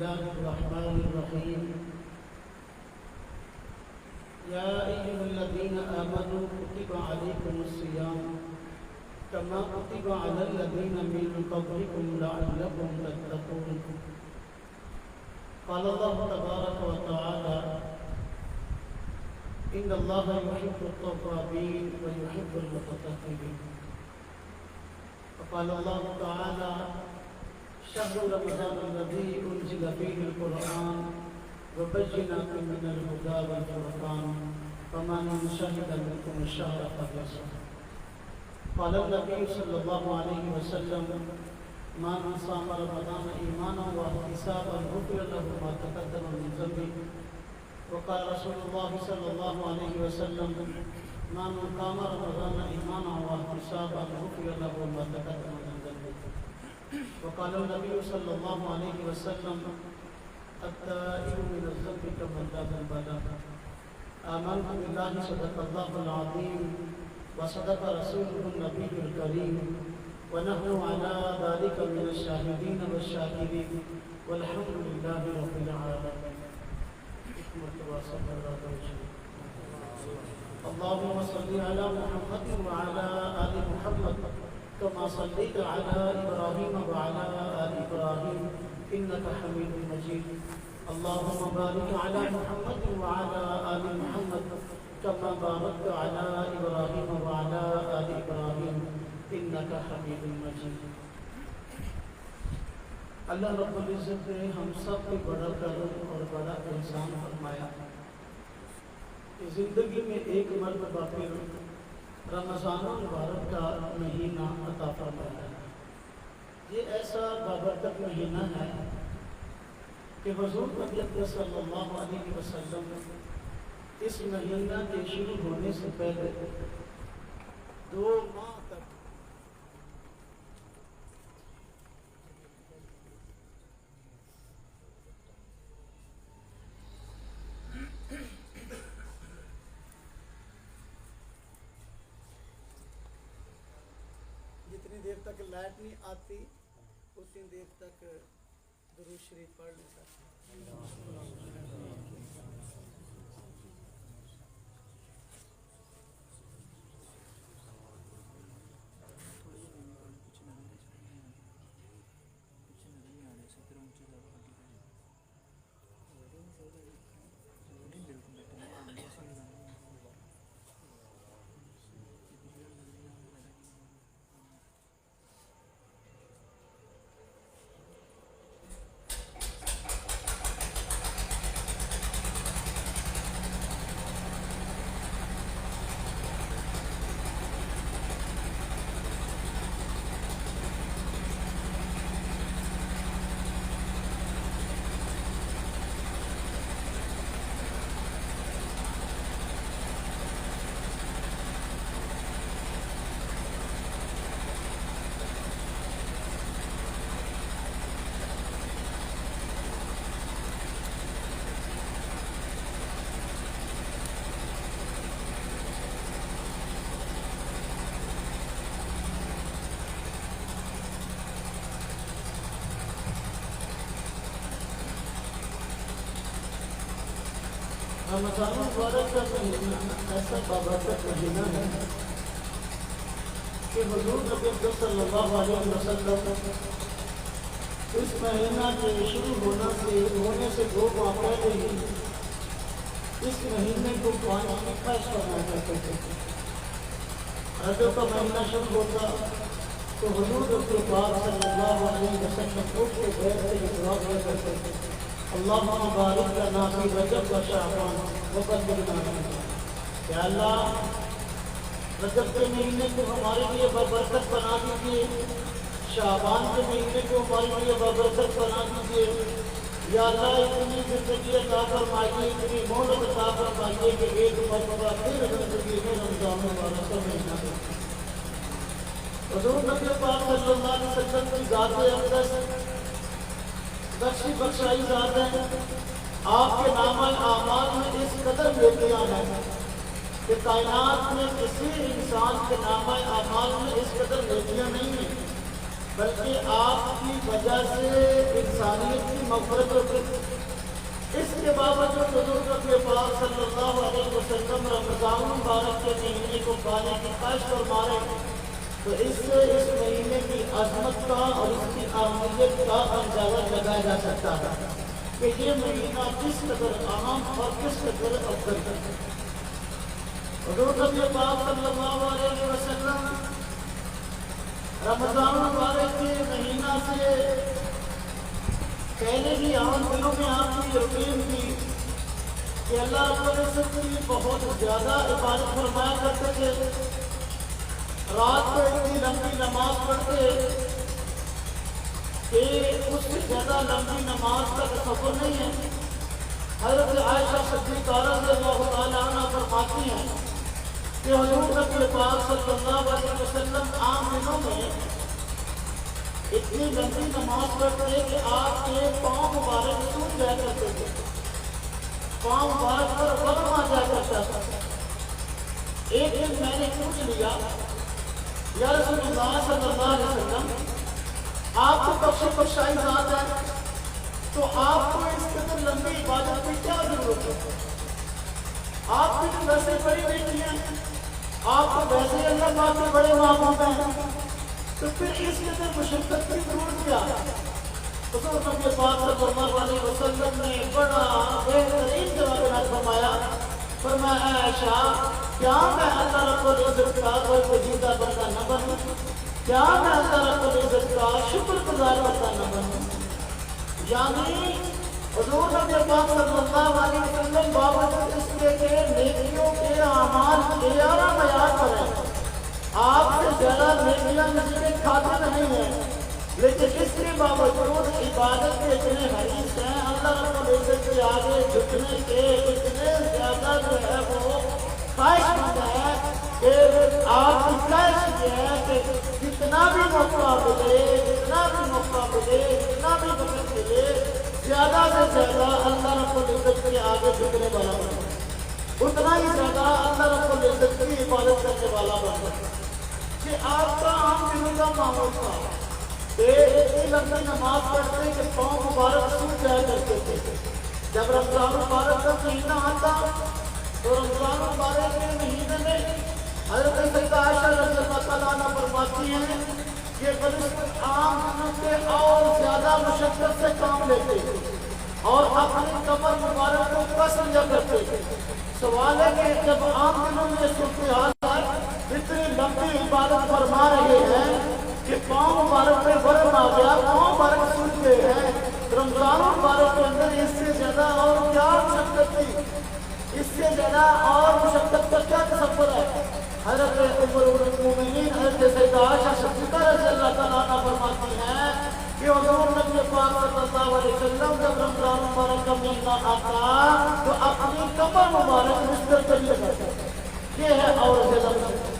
الله الرحمن الرحيم يا أيها الذين آمنوا كتب عليكم الصيام كما كتب على الذين من قبلكم لعلكم تتقون قال الله تبارك وتعالى إن الله يحب التوابين ويحب المتطهرين وقال الله تعالى شهر رمضان الذي أنزل فيه القرآن وبينات من الهدى والفرقان فمن شهد منكم الشهر فليصم قال النبي صلى الله عليه وسلم من صام رمضان إيمانا واحتسابا غفر له ما تقدم من ذنبه وقال رسول الله صلى الله عليه وسلم من قام رمضان إيمانا واحتسابا غفر له ما تقدم من ذنبه وقال النبي صلى الله عليه وسلم التائب من الذنب كمن لا ذنب له آمنت بالله صدق الله العظيم وصدق رسوله النبي الكريم ونحن على ذلك من الشاهدين والشاكرين والحمد لله رب العالمين. اللهم صل على محمد وعلى آل محمد كما صليت على إبراهيم وعلى آل إبراهيم إنك حميد مجيد. اللهم بارك على محمد وعلى آل محمد كما باركت على إبراهيم وعلى آل إبراهيم إنك حميد مجيد. اللہ رب العزت نے ہم سب کو بڑا کرم اور بڑا احسان فرمایا کہ زندگی میں ایک مرتبہ پھر رمضان المبارک کا مہینہ عطا فرمایا ہے. یہ ایسا بابرکت مہینہ ہے کہ حضور نبی صلی اللہ علیہ وسلم اس مہینہ کے شروع ہونے سے پہلے 2 ماہ تک جتنی دیر تک لائٹ نہیں آتی اتنی دیر تک درود شریف پڑھ نہیں سکتے. رمضان المبارک کا مہینہ ایسا بابرکت مہینہ ہے کہ حضور نبی صلی اللہ علیہ وسلم اس مہینہ کے شروع ہونے سے 2 ماہ پہلے ہی اس مہینے کو پانی کی خواہش فرمایا کرتے تھے. رجب کا مہینہ شروع ہوتا تو حضور رسول پاک صلی اللہ علیہ وسلم اٹھ کے بیٹھ کے دعا کیا کرتے تھے اللہم بارک لنا فی رجب و شعبان وبلغنا رمضان. یا اللہ رجب کے مہینے کو ہمارے لیے بابرکت بنا دیجیے, شعبان کے مہینے کو ہمارے لیے بابرکت بنا دیجیے. یا اللہ اتنی زندگی عطا فرمائیے, اتنی مہلت عطا فرمائیے کہ ایک مرتبہ پھر زندگی میں رمضان مبارک کا مہینہ ہو. حضور نبی پاک صلی اللہ علیہ وسلم کی ذات اقدس بخشی بخشائی ذات ہے. آپ کے نامہ اعمال میں اس قدر نیکیاں ہیں کہ کائنات میں کسی انسان کے نامہ اعمال میں اس قدر نیکیاں نہیں ہیں. بلکہ آپ کی وجہ سے انسانیت کی مغفرت ہوتی ہے۔ اس کے باوجود حضور کے پاک صلی اللہ علیہ وسلم رمضان مبارک کے مہینے کو پانے کی خواہش فرما رہے ہیں، تو اس سے اس مہینے کی عظمت کا اور اس کی اہمیت کا اندازہ لگایا جا سکتا ہے کہ یہ مہینہ کس قدر اہم اور کس قدر افضل ہے۔ حضور کے پاک صلی اللہ علیہ وسلم رمضان مبارک کے مہینہ سے پہلے بھی عام دنوں میں آپ کی یقین تھی کہ اللہ رب العزت کی بہت زیادہ عبادت فرمایا کرتے تھے، رات کو اتنی لمبی نماز پڑھتے کہ اس سے زیادہ لمبی نماز کا تصور نہیں ہے۔ حضرت عائشہ صدیقہ رضی اللہ تعالیٰ عنہ فرماتی ہیں کہ حضور نبی پاک صلی اللہ علیہ وسلم عام دنوں میں اتنی لمبی نماز پڑھتے کہ آپ کے پاؤں مبارک سوکھ جایا کرتے تھے، پاؤں مبارک پر وزن آ جایا کرتا تھا۔ ایک دن میں نے پوچھ لیا، یا رسول اللہ صلی اللہ علیہ وسلم آپ کو بخش بخشائی ذات ہے، تو آپ کو اس قدر لمبی عبادت کی کیا ضرورت ہے؟ آپ کی تو ویسے بڑی نہیں ہیں، آپ کو ویسے اللہ پاک کے بڑے محبوب ہیں، تو پھر اس قدر مشقت کی ضرورت کیا ہے؟ حضور نبی پاک صلی اللہ علیہ وسلم نے بڑا بہترین جواب فرمایا، فرمایا عائشہ کیا میں اللہ رب العزت کا کوئی پسندیدہ بندہ نہ بنوں؟ کیا میں اللہ رب العزت کا شکر گزار بندہ نہ بنوں؟ یعنی حضور نبی پاک صلی اللہ علیہ وسلم باوجود اس کے نیکیوں کے اعمال کے اعلیٰ معیار پر ہیں، آپ سے زیادہ نیکیاں نصیبیں کھاتے نہیں ہیں، لیکن اس کے باوجود عبادت کے اتنے حریص ہیں، اللہ رب العزت کے آگے جھکنے کے اتنے زیادہ جو ہے وہ خواہش مند ہے کہ آپ کی خواہش یہ ہے کہ جتنا بھی موقع ملے، جتنا بھی موقع ملے، جتنا بھی وقت ملے، زیادہ سے زیادہ اللہ رب العزت کے آگے جھکنے والا بننا، اتنا ہی زیادہ اللہ رب العزت کی عبادت کرنے والا بننا۔ کہ آپ کا عام دنوں کا معمول تھا کہ اتنی لمبی نماز پڑھتے کہ پاؤں مبارک سوکھ جایا کرتے تھے۔ جب رمضان مبارک کا مہینہ آتا تو رمضان مبارک کے مہینے میں حضرت سیدہ عائشہ رضی اللہ تعالیٰ عنہ فرماتی ہیں کہ بنسبت عام دنوں کے اور زیادہ مشقت سے کام لیتے اور اپنی کمر مبارک کو کس لیا کرتے تھے۔ سوال ہے کہ جب عام دنوں میں صورتحال اتنی لمبی عبادت فرما رہے ہیں کہ پاؤں مبارک پہ ورم آ گیا، پاؤں مبارک سوکھ گئے ہیں، رمضان مبارک کے اندر اس سے زیادہ اور کیا مشقت تھی؟ اس سے زیادہ اور مشقت کا کیا تصور ہے؟ حضرت ام المؤمنین حضرت سیدہ عائشہ صدیقہ رضی اللہ تعالیٰ عنہ فرماتی ہیں کہ حضور نبی پاک صلی اللہ علیہ وسلم جب رمضان مبارک کا مہینہ آتا تو اپنی کمر مبارک بستر پر لگاتے تھے۔ یہ ہے اور زیادہ مشقت۔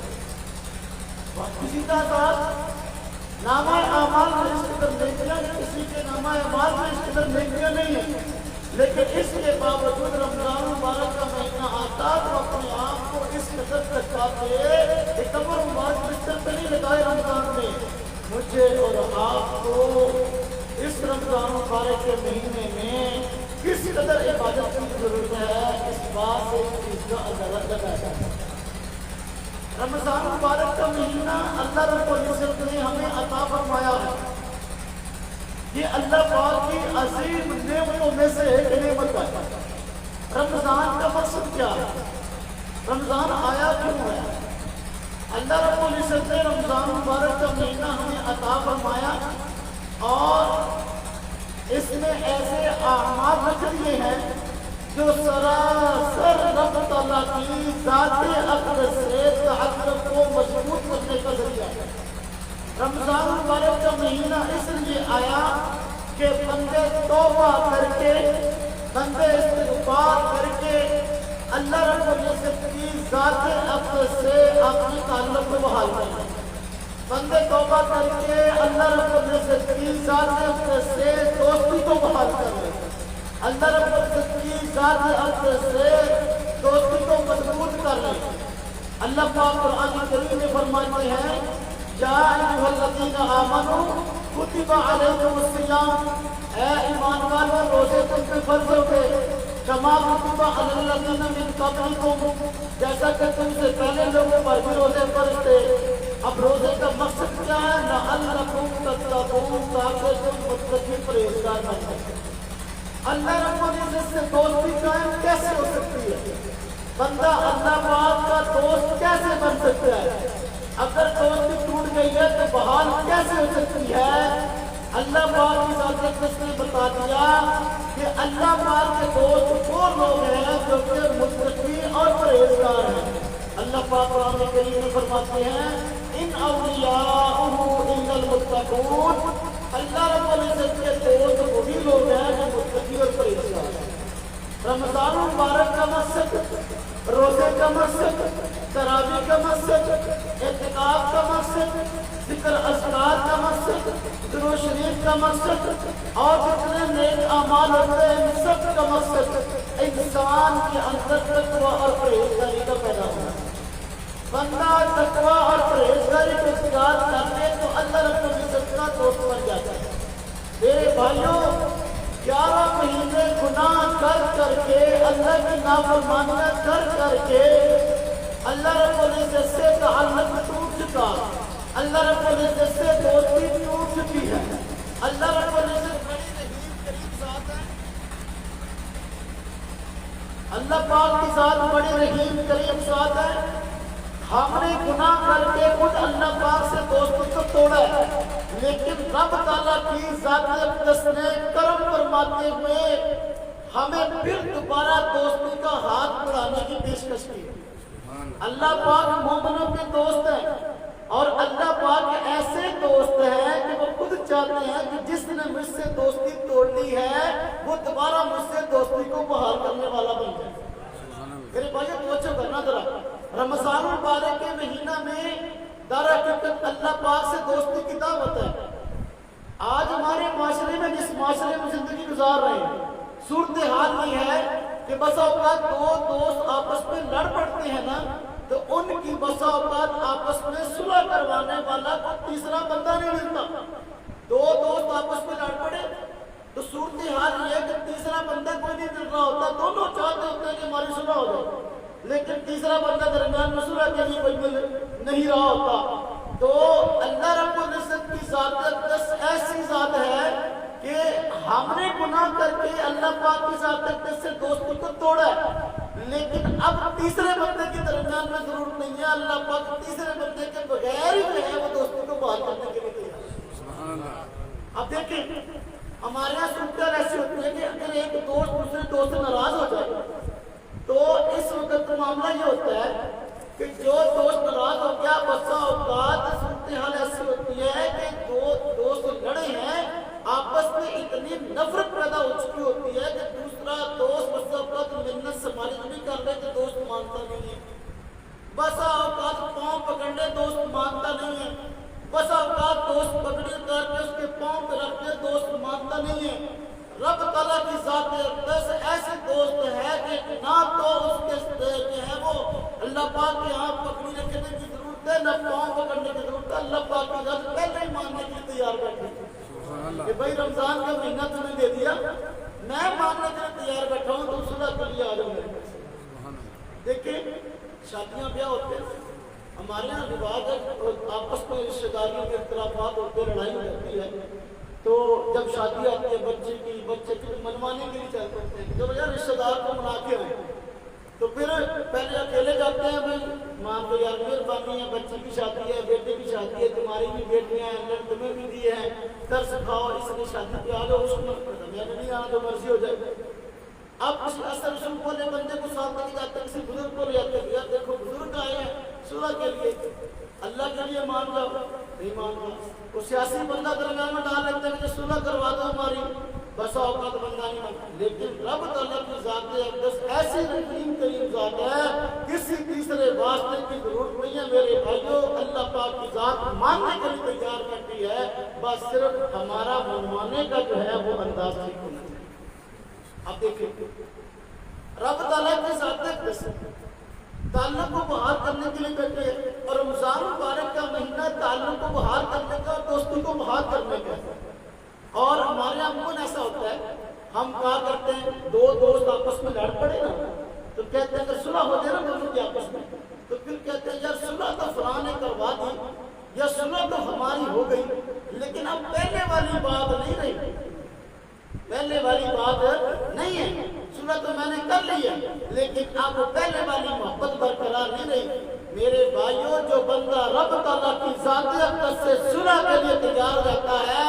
کسی کا ساتھ نامہ اعمال میں اس قدر نیکیاں، کسی کے نامہ اعمال میں اس قدر نیکیاں نہیں ہیں، لیکن اس کے باوجود رمضان مبارک کا مہینہ آتا تو اپنے آپ کو اس قدر تکاتے کہ کمر مبارک بستر پہ نہیں لگائے رمضان میں۔ مجھے اور آپ کو اس رمضان مبارک کے مہینے میں کس قدر عبادت کی ضرورت ہے، اس بات سے اس چیز کا اندازہ لگایا جاتا ہے۔ رمضان مبارک کا مہینہ اللہ رب العزت نے ہمیں عطا فرمایا ہے، یہ اللہ پاک کی عظیم نعمتوں میں سے ایک نعمت ہے۔ رمضان کا مقصد کیا ہے؟ رمضان آیا کیوں ہے؟ اللہ رب العزت نے رمضان مبارک کا مہینہ ہمیں عطا فرمایا اور اس میں ایسے اعمال رکھ دیے ہیں جو سراسر رب تعالیٰ کی ذات اقدس سے تعلق کو مضبوط کرنے کا ذریعہ ہے۔ رمضان مبارک کا مہینہ اس لیے آیا کہ بندے توبہ کر کے، بندے استغفار کر کے اللہ رب العزت کی ذات اقدس سے اپنے تعلق کو بحال کریں، بندے توبہ کر کے اللہ رب العزت کی ذات اقدس سے دوستی کو بحال کریں، اللہ رب العزت کی ذات اقدس سے دوستی کو مضبوط کر لیں۔ اللہ پاک قرآن کریم میں فرماتے ہیں یا ایھا الذین آمنوا کتب علیکم الصیام، اے ایمان والو روزے تم پہ فرض ہو گئے، کما کتب علی الذین من قبلکم، جیسا کہ تم سے پہلے لوگوں پر بھی روزے فرض تھے۔ اب روزے کا مقصد کیا ہے؟ لعلکم تتقون، تاکہ تم متقی پرہیزگار بن سکیں۔ اللہ رب العزت سے دوستی قائم کیسے ہو سکتی ہے؟ بندہ اللہ پاک کا دوست کیسے بن سکتا ہے؟ اگر دوستی ٹوٹ گئی ہے تو بحال کیسے ہو سکتی ہے؟ اللہ پاک کی ذات اقدس نے بتا دیا کہ اللہ پاک کے دوست وہ لوگ ہیں جو کہ متقی اور پرہیزگار ہیں۔ اللہ پاک قرآن کریم میں فرماتے ہیں ان اولیاءہ الا المتقون، اللہ رب العزت کے دوست وہی لوگ ہیں جو متقی اور پرہیزگار ہیں۔ رمضان المبارک کا مقصد، روزے کا مقصد، تراویح کا مقصد، اعتکاف کا مقصد، ذکر اذکار کا مقصد، درود شریف کا مقصد اور جتنے نیک اعمال ہوتے ہیں ان سب کا مقصد انسان کے اندر تقویٰ اور پرہیزگاری کا پیدا ہونا ہے۔ بندہ تقویٰ اور پرہیزگاری کو اختیار کر لے تو اللہ رب العزت کا دوست بن جاتا ہے۔ میرے بھائیوں، 11 مہینے گناہ کر کے اللہ کی نافرمانیاں کر کے اللہ رب العزت سے تعلق ٹوٹ چکا، اللہ رب العزت سے دوستی ٹوٹ چکی ہے۔ اللہ رب العزت بڑی رحیم کریم ذات ہے، اللہ پاک کی ذات بڑی رحیم کریم ذات ہے۔ ہم نے گناہ کر کے خود اللہ پاک سے دوستی کو توڑا ہے، لیکن رب تعالیٰ کی ذات اقدس نے کرم فرماتے ہوئے ہمیں پھر دوبارہ دوستی کا ہاتھ بڑھانے کی پیشکش کی۔ اللہ پاک مومنوں کے دوست ہیں اور اللہ پاک ایسے دوست ہیں کہ وہ خود چاہتے ہیں کہ جس نے مجھ سے دوستی توڑ لی ہے وہ دوبارہ مجھ سے دوستی کو بحال کرنے والا بن جائے۔ میرے بھائیو توجہ کرنا ذرا، رمضان المبارک کے مہینہ میں در حقیقت اللہ پاک سے دوستی کی دعوت ہے۔ آج ہمارے معاشرے میں جس معاشرے میں زندگی گزار رہے ہیں، صورتحال یہ ہے کہ بسا اوقات دو دوست آپس میں لڑ پڑتے ہیں نا تو ان کی بسا اوقات آپس میں صلح کروانے والا کوئی تیسرا بندہ نہیں ملتا۔ دو دوست آپس میں لڑ پڑے تو صورتحال یہ ہے کہ تیسرا بندہ کوئی نہیں مل رہا ہوتا، دونوں چاہتے ہوتے ہیں کہ ہماری صلح ہو جائے، لیکن تیسرا بندہ درمیان میں صلح کے لیے کوئی مل نہیں رہا ہوتا۔ تو اللہ رب العزت کی ذات اقدس ایسی ذات ہے کہ ہم نے گناہ کر کے اللہ پاک کی ذات اقدس سے دوستی کو توڑا ہے، لیکن اب تیسرے بندے کے درمیان میں ضرورت نہیں ہے، اللہ پاک تیسرے بندے کے بغیر ہی جو ہے وہ دوستی کو بحال کرنے کے لیے تیار ہے۔ اب دیکھیں ہمارے یہاں صورتحال ایسی ہوتی ہے کہ اگر ایک دوست دوسرے دوست سے ناراض ہو جائے تو اس وقت معاملہ یہ ہوتا ہے کہ جو دوست ناراض ہو گیا بسا اوقات صورتحال ایسی ہوتی ہے کہ دو دوست لڑے ہیں آپس میں اتنی نفرت پیدا ہو چکی ہوتی ہے کہ دوسرا دوست بسا اوقات منت سماجت بھی کر لے تو دوست مانتا نہیں ہے، بسا اوقات پاؤں پکڑنے دوست مانتا نہیں ہے، بسا اوقات دوست پکڑے کر کے اس کے پاؤں پہ رکھتے دوست مانتا نہیں ہے۔ رب تعالیٰ کی ذات اقدس ایسے دوست ہے کہ نہ تو اس کے جو ہے وہ اللہ پاک کے ہاں پکڑی رکھنے کی ضرورت ہے، نہ پاؤں پکڑنے کی ضرورت ہے، اللہ پاک کی ذات پہلے ہی ماننے کے لیے تیار بیٹھے کہ بھائی رمضان کا مہینہ تمہیں دے دیا، میں ماننے کے لیے تیار بیٹھا ہوں، تم صلح کے لیے آ جاؤ میرے پاس۔ دیکھیں شادیاں بیاہ ہوتے ہیں، ہمارے یہاں رواج ہے آپس میں رشتہ داریوں کے اختلافات ہوتے ہیں، لڑائی ہوتی ہے، تو جب شادی آتی ہے بچے کی منوانے کے لیے چل پڑتے ہیں، جب یار رشتہ دار کو منا کے آئے تو پھر پہلے اکیلے جاتے ہیں، بھائی مان لو یار مہربانی ہے، بچی کی شادی ہے، بیٹے کی شادی ہے، تمہاری بھی بیٹیاں ہیں، تمہیں بھی دیے ہیں، کر سکھاؤ، اس نے شادی پہ آ جاؤ، اس کو میں نہیں آنا جو مرضی ہو جائے۔ اب اس اثر رسوم والے بندے کو ساتھ لے جاتے ہیں، کسی بزرگ کو لے جاتے ہیں، یار دیکھو بزرگ آئے ہیں صلح کے لیے، اللہ کے لیے مان جاؤ، نہیں مان جاؤ، وہ سیاسی بندہ درمیان میں ڈال لیتے ہیں کہ صلح کروا دو ہماری، بسا اوقات بندہ نہیں مانتا، لیکن رب تعالیٰ کی ذات اقدس ایسی رحیم کریم ذات ہے، کسی تیسرے واسطے کی ضرورت نہیں ہے میرے بھائیو، اللہ پاک کی ذات ماننے کے لیے تیار کرتی ہے، بس صرف ہمارا منوانے کا جو ہے وہ انداز ٹھیک ہونا چاہیے۔ اب دیکھیں رب تعالیٰ کی ذات اقدس تعلق کو بحال کرنے کے لیے بیٹھے ہیں، اور رمضان مبارک کا مہینہ تعلق کو بحال کرنے کا اور دوستی کو بحال کرنے کا ہے۔ اور ہمارے یہاں عموماً ایسا ہوتا ہے، ہم کہا کرتے ہیں دو دوست آپس میں لڑ پڑے نا تو کہتے ہیں کہ صلح ہو جائے نا دونوں کے آپس میں، تو پھر کہتے ہیں یار صلح تو فلاں نے کروا دی یا صلح تو ہماری ہو گئی، لیکن اب پہلے والی بات نہیں رہی، پہلے والی بات نہیں ہے، صلح تو میں نے کر لی ہے لیکن اب پہلے والی محبت برقرار نہیں رہی۔ میرے بھائیوں، جو بندہ رب تعالیٰ کی ذاتی اقدس سے صلح کے لیے تیار رہتا ہے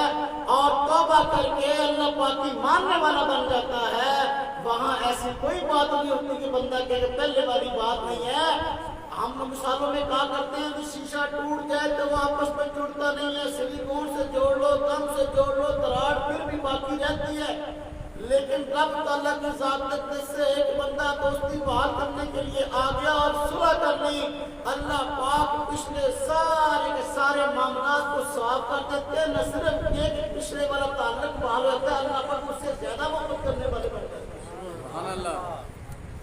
اور توبہ کر کے اللہ پاک کی ماننے والا بن جاتا ہے، وہاں ایسی کوئی بات نہیں ہوتی کہ بندہ کہے پہلے والی بات نہیں ہے۔ ہم مثالوں میں کہا کرتے ہیں کہ شیشہ ٹوٹ جائے تو وہ آپس میں ٹوٹتا نہیں ہے، سلیکون سے جوڑ لو، کم سے جوڑ لو، دراڑ پھر بھی باقی رہتی ہے۔ لیکن رب تعالیٰ کی ذات سے ایک بندہ دوستی بحال کرنے کے لیے آ گیا اور صلح کر لی، اللہ پاک پچھلے سارے کے سارے معاملات کو صاف کر دیتے ہیں، نہ صرف ایک پچھلے والا تعلق بحال ہوتا ہے، اللہ پاک اس سے زیادہ محبت کرنے والے بن جاتے ہیں۔ سبحان اللہ۔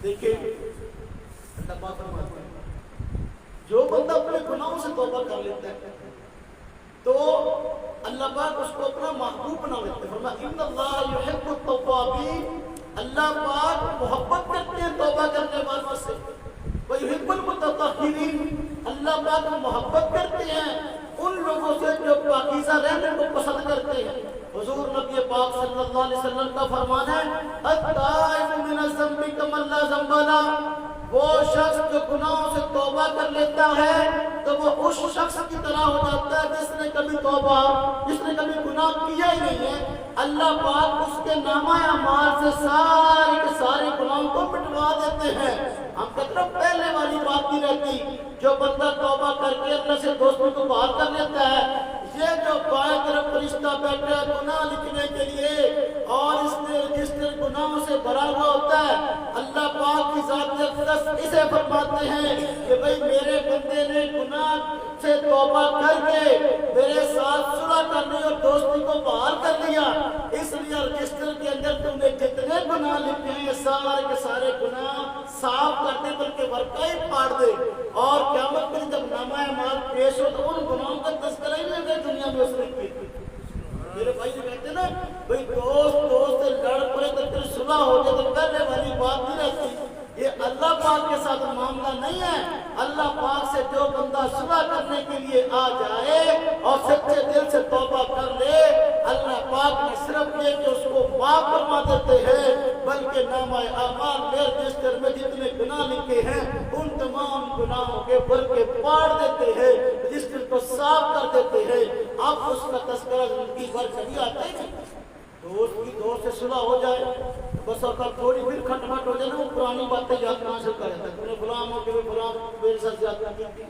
دیکھیں اللہ پاک فرماتے ہیں جو بندہ اپنے گناہوں سے توبہ کر لیتا ہے تو اللہ پاک اس کو اپنا محبوب بنا لیتے ہیں۔ فرمایا ان اللہ یحب التوابین، اللہ پاک محبت کرتے ہیں توبہ کرنے والوں سے، ویحب المتطہرین، اللہ پاک محبت کرتے ہیں ان لوگوں سے جو پاکیزہ رہنے کو پسند کرتے ہیں۔ حضور نبی پاک صلی اللہ علیہ وسلم کا فرمان ہے التائب من الذنب کمن لا ذنب لہ، وہ شخص جو گناہوں سے توبہ کر لیتا ہے تو وہ اس شخص کی طرح ہو جاتا ہے جس نے کبھی توبہ، جس نے کبھی گناہ کیا ہی نہیں ہے۔ اللہ پاک اس کے نامہ اعمال سے سارے کے سارے گناہوں کو مٹوا دیتے ہیں۔ ہم کہتے ہیں پہلے والی بات نہیں رہتی، جو بندہ توبہ کر کے اللہ سے دوستی کو باہر کر لیتا ہے، یہ جو بائیں طرف فرشتہ بیٹھا ہے گناہ لکھنے کے لیے اور اس نے رجسٹر گناہوں سے بھرا ہوا ہوتا ہے، اللہ پاک کی ذات اقدس اسے فرماتے ہیں کہ بھئی میرے بندے نے گناہ سے توبہ کر کے میرے ساتھ صلح کر لی اور دوستی کو بحال کر لیا، اس لیے رجسٹر کے اندر تم نے جتنے گناہ لکھے ہیں سارے کے سارے گناہ صاف کر دے، بلکہ ورقہ ہی پاڑ دے، اور قیامت پر جب نامہ اعمال پیش ہو تو ان گناہوں کا تذکرہ ہی نہیں دنیا میں اس نے کی۔ میرے بھائی جو کہتے ہیں نا بھئی دوست سے لڑ پڑے تو پھر صلح ہو جائے تو پہلے والی بات نہیں رہتی، یہ اللہ پاک کے ساتھ معاملہ نہیں ہے۔ اللہ پاک سے جو بندہ صلح کرنے کے لیے آ جائے اور سچے دل سے توبہ کر لے، اللہ پاک نے صرف یہ کہ اس کو معاف فرما دیتے ہیں، بلکہ نامہ اعمال میں رجسٹر میں جتنے گناہ لکھے ہیں ان تمام گناہوں کے برقے پاڑ دیتے ہیں، رجسٹر کو صاف کر دیتے ہیں۔ اب اس کا تذکرہ زندگی بھر کبھی آتا ہی نہیں۔ دوست کی دوست سے صلح ہو جائے بس اور تھوڑی پھر کھٹ پٹ ہو جائے نا، وہ پرانی باتیں یاد کہاں سے کرتا ہے، تو نے غلام ہو کے غلام میرے ساتھ زیادہ کی تھی،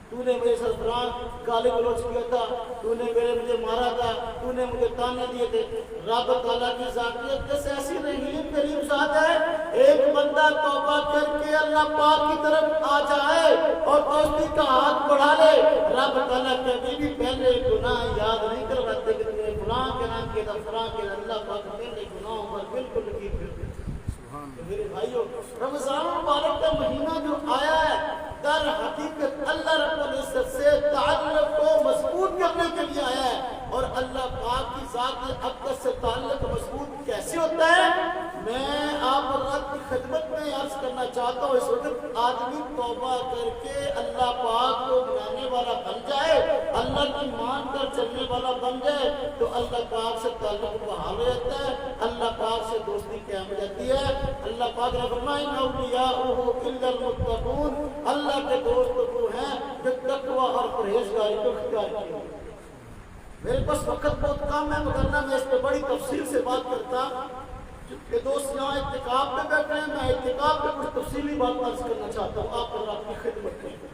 تو نے میرے ساتھ قرآن گالی گلوچ کیا تھا، تو نے مجھے مارا تھا، تو نے مجھے تانے دیے تھے۔ رب تعالیٰ کی ذاتیت جیسے ایسی رحیم کریم ذات ہے، ایک بندہ توبہ کر کے اللہ پاک کی طرف آ جائے اور دوستی کا ہاتھ بڑھا لے، رب تعالیٰ کبھی بھی پہلے گناہ یاد نہیں کرواتے کہ تم نے گناہ کے نام کے دفران کے اللہ پاک پہلے گناہوں پر بالکل لکیر کر دے۔ میرے بھائیو، رمضان مبارک کا مہینہ جو آیا ہے در حقیقت اللہ رب العزت سے تعلق کو مضبوط کرنے کے لیے آیا ہے، اور اللہ پاک کی ذات اقدس سے تعلق مضبوط کیسے ہوتا ہے؟ میں آپ حضرات کی خدمت میں عرض کرنا چاہتا ہوں، اس وقت آدمی توبہ کر کے اللہ پاک کو منانے والا بن جائے، اللہ کی مان کر چلنے والا بن جائے تو اللہ پاک سے تعلق بحال ہو جاتا ہے، اللہ پاک سے دوستی قائم ہو جاتی ہے۔ اللہ پاک نے فرمایا ان اولیاءہ الا المتقون، اللہ کے دوست وہ ہیں جو تقوی اور پرہیزگاری کو اختیار کیے۔ میرے پاس وقت بہت کم ہے مگر میں اس پہ بڑی تفصیل سے بات کرتا کہ دوست یہاں اعتکاف پہ بیٹھے ہیں، میں اعتکاف پہ کچھ تفصیلی بات عرض کرنا چاہتا ہوں آپ اور آپ کی خدمت میں۔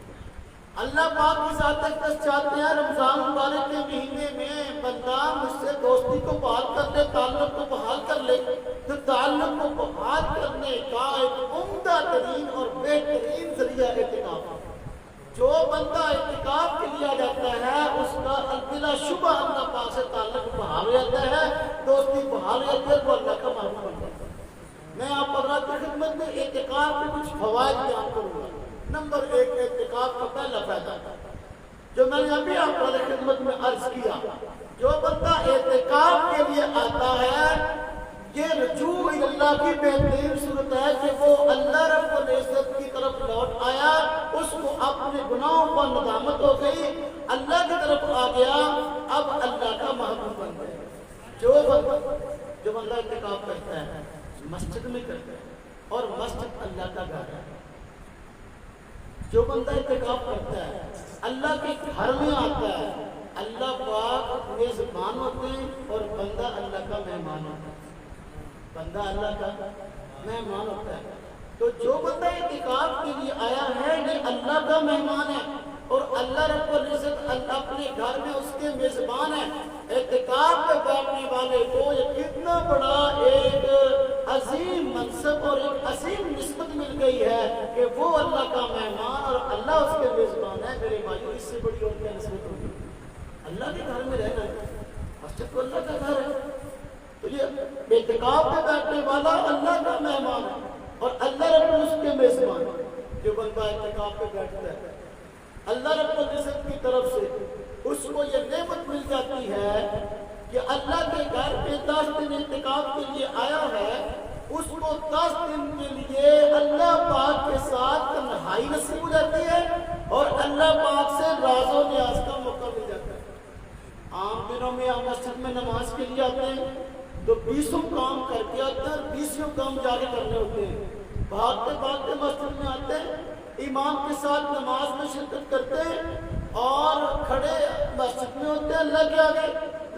اللہ پاک کی ذات اقدس چاہتے ہیں رمضان مبارک کے مہینے میں بندہ مجھ سے دوستی کو بحال کر لے، تعلق کو بحال کر لے، تو تعلق کو بحال کرنے کا ایک عمدہ ترین اور بہترین ذریعہ اعتکاف ہے۔ جو بندہ اعتکاف کے لیے آ جاتا ہے اس کا بلا شبہ اللہ پاک سے تعلق بحال ہو جاتا ہے، دوستی بحال ہو جاتی ہے، وہ اللہ کا محبوب بن جاتا ہے۔ میں آپ حضرات کی خدمت میں اعتکاف کے کچھ فوائد بیان کروں گا۔ نمبر 1 اعتکاف کا پہلا فائدہ جو میں نے ابھی آپ کی خدمت میں عرض کیا، جو بندہ اعتکاف کے لیے آتا ہے یہ رجوع اللہ کی بہترین صورت ہے کہ وہ اللہ رب العزت کی طرف لوٹ آیا، اس کو اپنے گناہوں پر ندامت ہو گئی، اللہ کی طرف آ گیا، اب اللہ کا محبوب بن گیا۔ جو بندہ اعتکاف کرتا ہے مسجد میں کرتا ہے اور مسجد اللہ کا گھر ہے، جو بندہ اعتکاف کرتا ہے اللہ کے گھر میں آتا ہے، اللہ پاک میزبان ہوتے ہیں اور بندہ اللہ کا مہمان ہوتا ہے، بندہ اللہ کا مہمان ہوتا ہے۔ تو جو بندہ اعتکاف کے لیے آیا ہے یہ اللہ کا مہمان ہے اور اللہ رب العزت اپنے گھر میں اس کے میزبان ہے۔ اعتکاف پہ بیٹھنے والے کو یہ کتنا بڑا ایک عظیم منصب اور ایک عظیم نسبت مل گئی ہے کہ وہ اللہ کا مہمان اور اللہ اس کے میزبان ہے۔ میرے بھائیو، اس سے بڑی اور کیا نسبت ہوگی؟ اللہ کے گھر میں رہنا ہے، مسجد تو اللہ کا گھر ہے، تو یہ اعتکاف پہ بیٹھنے والا اللہ کا مہمان ہے اور اللہ رب اس کے میزبان ہے۔ جو بندہ اعتکاف پہ بیٹھتا ہے اللہ رب العزت کی طرف سے اس کو یہ نعمت مل جاتی ہے کہ اللہ کے گھر پہ 10 دن اعتکاف کے لیے آیا ہے، اس کو 10 دن کے لیے اللہ پاک کے ساتھ تنہائی نصیب ہو جاتی ہے اور اللہ پاک سے راز و نیاز کا موقع مل جاتا ہے۔ عام دنوں میں آپ مسجد میں نماز کے لیے آتے ہیں تو 20 کام کر کے آتے ہیں اور 20 کام جا کے کرنے ہوتے ہیں، بھاگتے بھاگتے مسجد میں آتے ہیں، امام کے ساتھ نماز میں شرکت کرتے ہیں اور کھڑے مسجد میں ہوتے ہیں اللہ کے آگے،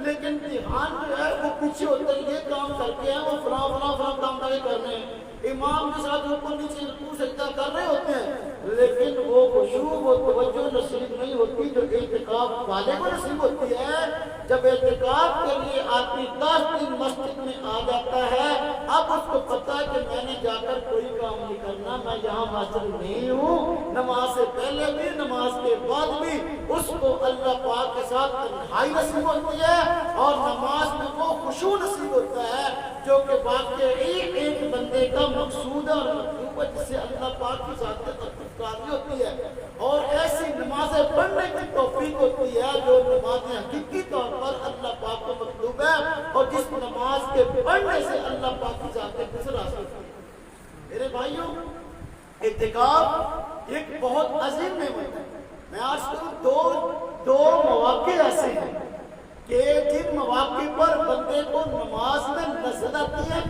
لیکن دھیان جو ہے وہ پیچھے ہوتا ہے، یہ کام کر کے ہیں وہ فلاں کام کرنے ہیں، امام کے ساتھ اوپر نیچے رکوع سجدہ کر رہے ہوتے ہیں، لیکن وہ خشوع و توجہ نصیب نہیں ہوتی جو اعتکاف والے کو نصیب ہوتی ہے۔ جب اعتکاف کے لیے آدمی 10 دن مسجد میں آ جاتا ہے، اب اس کو پتا ہے کہ میں نے جا کر کوئی کام نہیں کرنا، میں یہاں حاضر نہیں ہوں، نماز سے پہلے بھی نماز کے بعد بھی اس کو اللہ پاک کے ساتھ تنہائی نصیب ہوتی ہے اور نماز میں وہ خشوع نصیب ہوتا ہے جو کہ واقعی ایک بندے کا مقصود اور مطلوب ہے، جس سے اللہ پاک کی ذات قاضی ہوتی ہے اور ایسی نمازیں پڑھنے کی توفیق ہوتی ہے جو نمازیں حقیقی طور پر اللہ پاک کو مطلوب ہے اور جس نماز کے پڑھنے سے اللہ پاک کی ذات حاصل ہوتی ہے۔ میرے بھائیوں، اعتکاف ایک بہت عظیم نعمت ہے۔ میں آج دو مواقع ایسے ہیں کہ جن مواقع پر بندے کو نماز میں لذت آتی ہے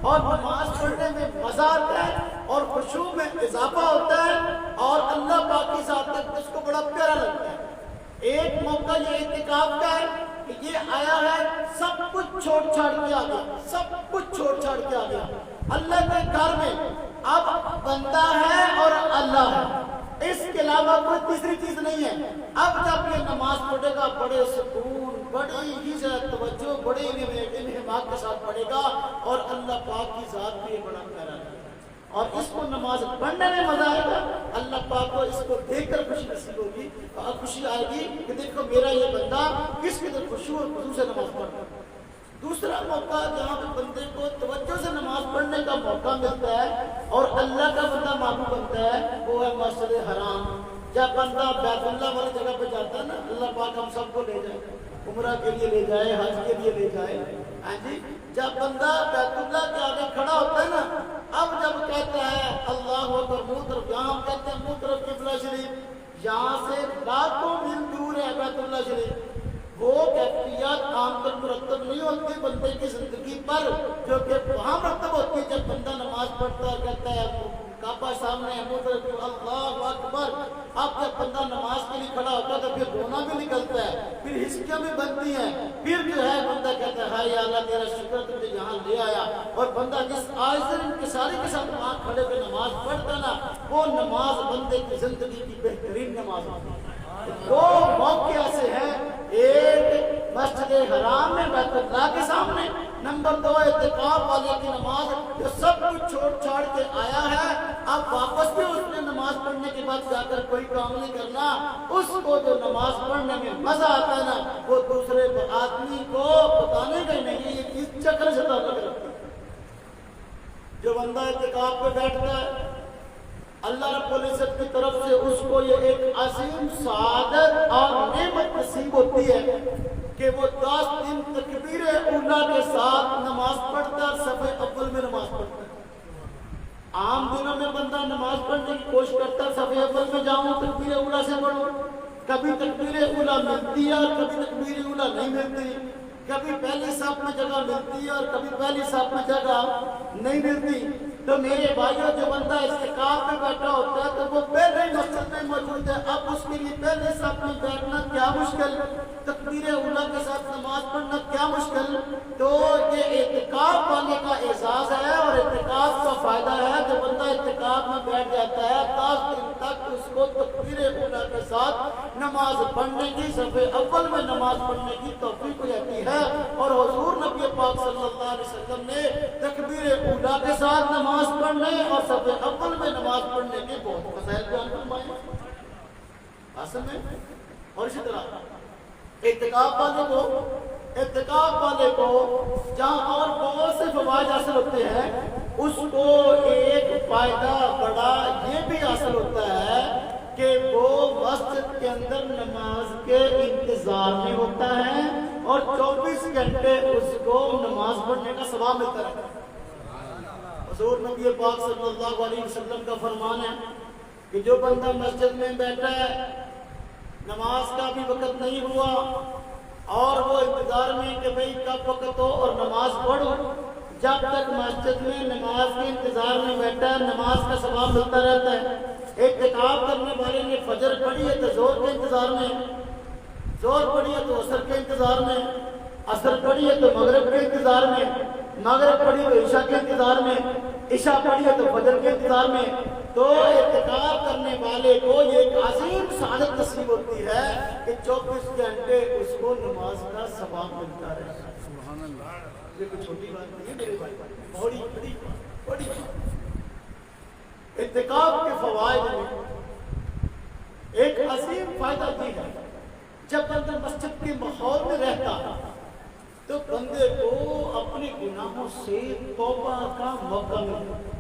اور نماز پڑھنے میں مزہ آتا ہے اور خشوع میں اضافہ ہوتا ہے اور اللہ پاک کی ذات اس کو بڑا پیارا لگتا ہے۔ ایک موقع یہ اعتکاف کا ہے کہ یہ آیا ہے سب کچھ چھوڑ چھاڑ کے آ گیا، سب کچھ چھوڑ چھاڑ کے آ گیا اللہ کے گھر میں، اب بندہ ہے اور اللہ ہے، اس کے علاوہ کوئی تیسری چیز نہیں ہے۔ اب جب یہ نماز پڑھے گا بڑے سکون، بڑی ہی توجہ، بڑی انہماک کے ساتھ پڑھے گا اور اللہ پاک کی ذات بھی بڑا پیارا ہے اور اس کو نماز پڑھنے میں مزہ آئے گا، اللہ پاک کو اس کو دیکھ کر خوشی نصیب ہوگی اور خوشی آئے گی کہ دیکھو میرا یہ بندہ کس قدر خشوع اور خضوع سے نماز پڑھ رہا ہے۔ دوسرا موقع جہاں پہ بندے کو توجہ سے نماز پڑھنے کا موقع ملتا ہے اور اللہ کا بندہ محبوب بنتا ہے، وہ ہے مسجد حرام۔ جب بندہ بیت اللہ والی جگہ پہ جاتا ہے نا، اللہ پاک ہم سب کو لے جائے، عمرہ کے لیے لے جائے، حج کے لیے لے جائے، ہاں جی، جب بندہ بیت اللہ کے آگے کھڑا ہوتا ہے نا، اب جب کہتا ہے اللہ اکبر، منہ طرف، یہاں ہم کہتے ہیں منہ طرف قبلہ شریف، یہاں سے لاکھوں میل دور ہے بیت اللہ شریف، وہ کیفیت عام پر مرتب نہیں ہوتی بندے کی زندگی پر جو کہ وہاں مرتب ہوتی ہے جب بندہ نماز پڑھتا ہے، کہتا ہے کعبہ سامنے ہے، منہ طرف اللہ اکبر۔ اب جب بندہ نماز کے لیے کھڑا ہوتا ہے تو پھر رونا بھی نکلتا ہے، پھر ہچکیاں بھی بنتی ہیں، پھر جو ہے بندہ کہتا ہے ہائے یا اللہ تیرا شکر تجھے یہاں لے آیا، اور بندہ جس عاجز انکساری کے ساتھ وہاں کھڑے ہوئے نماز پڑھتا نا، وہ نماز بندے کی زندگی کی بہترین نماز ہوتی ہے۔ دو موقع ایسے ہیں، ایک مسجد حرام میں بیت اللہ کے سامنے، نمبر 2 اعتکاف والے کی نماز جو سب کچھ چھوڑ چھاڑ کے آیا ہے، اب واپس بھی اس نے نماز پڑھنے کے بعد جا کر کوئی کام نہیں کرنا، اس کو جو نماز پڑھنے میں مزہ آتا ہے نا، وہ دوسرے آدمی کو بتانے کا نہیں، یہ چیز چکر سے تعلق رکھتی ہے۔ جو بندہ اعتکاف پہ بیٹھتا ہے اللہ رب العزت کی طرف سے اس کو یہ ایک عظیم سعادت اور نعمت نصیب ہوتی ہے کہ وہ 10 دن تکبیر اولا کے ساتھ نماز پڑھتا ہے، صف اول میں نماز پڑھتا ہے۔ عام دنوں میں بندہ نماز پڑھنے کی کوشش کرتا ہے، صف اول میں جاؤں تکبیر اولا سے پڑھوں، کبھی تکبیر اولا ملتی ہے اور کبھی تکبیر اولا نہیں ملتی، کبھی پہلی صف میں جگہ ملتی ہے اور کبھی پہلی صف میں جگہ نہیں ملتی۔ تو میرے بھائیوں، جو بندہ استقامت میں بیٹھا ہوتا ہے تو وہ پہلے ہی مسجد میں موجود ہے، اب اس کے لیے پہلے صف میں بیٹھنا کیا مشکل، تکبیر اولا کے ساتھ نماز پڑھنا کیا مشکل۔ تو یہ اعتکاف والے کا اعزاز ہے اور اعتکاف کا فائدہ ہے۔ جو بندہ اعتکاف میں بیٹھ جاتا ہے 10 دن تک اس کو تکبیر اولا کے ساتھ نماز پڑھنے کی، صف اول میں نماز پڑھنے کی توفیق ہو جاتی ہے۔ اور حضور نبی پاک صلی اللہ علیہ وسلم نے تکبیر اولا کے ساتھ نماز پڑھنے اور صف اول میں نماز پڑھنے کے بہت فضائل بیان فرمائے اصل میں۔ اور اسی طرح اعتکاف والے کو جہاں اور بہت سے فوائد حاصل ہوتے ہیں، اس کو ایک فائدہ بڑا یہ بھی حاصل ہوتا ہے کہ وہ مسجد کے اندر نماز کے انتظار میں ہوتا ہے اور 24 گھنٹے اس کو نماز پڑھنے کا ثواب ملتا ہے۔ حضور نبی پاک صلی اللہ علیہ وسلم کا فرمان ہے کہ جو بندہ مسجد میں بیٹھا ہے، نماز کا بھی وقت نہیں ہوا اور وہ انتظار میں کہ بھئی کب وقت ہو اور نماز پڑھو، جب تک مسجد میں نماز کے انتظار میں بیٹھا ہے نماز کا ثواب ملتا رہتا ہے۔ اعتکاف کرنے والے نے فجر پڑھی ہے تو زہر کے انتظار میں، زہر پڑھی ہے تو عصر کے انتظار میں، عصر پڑھی ہے تو مغرب کے انتظار میں، مغرب پڑھی تو عشاء کے انتظار میں، عشاء پڑھی ہے تو فجر کے انتظار میں۔ تو اعتکاف کرنے والے کو یہ ایک عظیم سعادت نصیب ہوتی ہے کہ 24 گھنٹے اس کو نماز کا ثواب ملتا رہے۔ سبحان اللہ، یہ کوئی چھوٹی بات نہیں ہے میرے بھائی، بڑی بڑی بڑی اعتکاف کے فوائد میں ایک عظیم فائدہ یہ ہے، جب بندہ مسجد کے ماحول میں رہتا ہے تو بندے کو اپنے گناہوں سے توبہ کا موقع ملتا ہے۔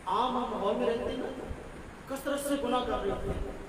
عام ہم ماحول میں رہتے ہیں نا، کثرت سے گناہ کر رہے ہوتے ہیں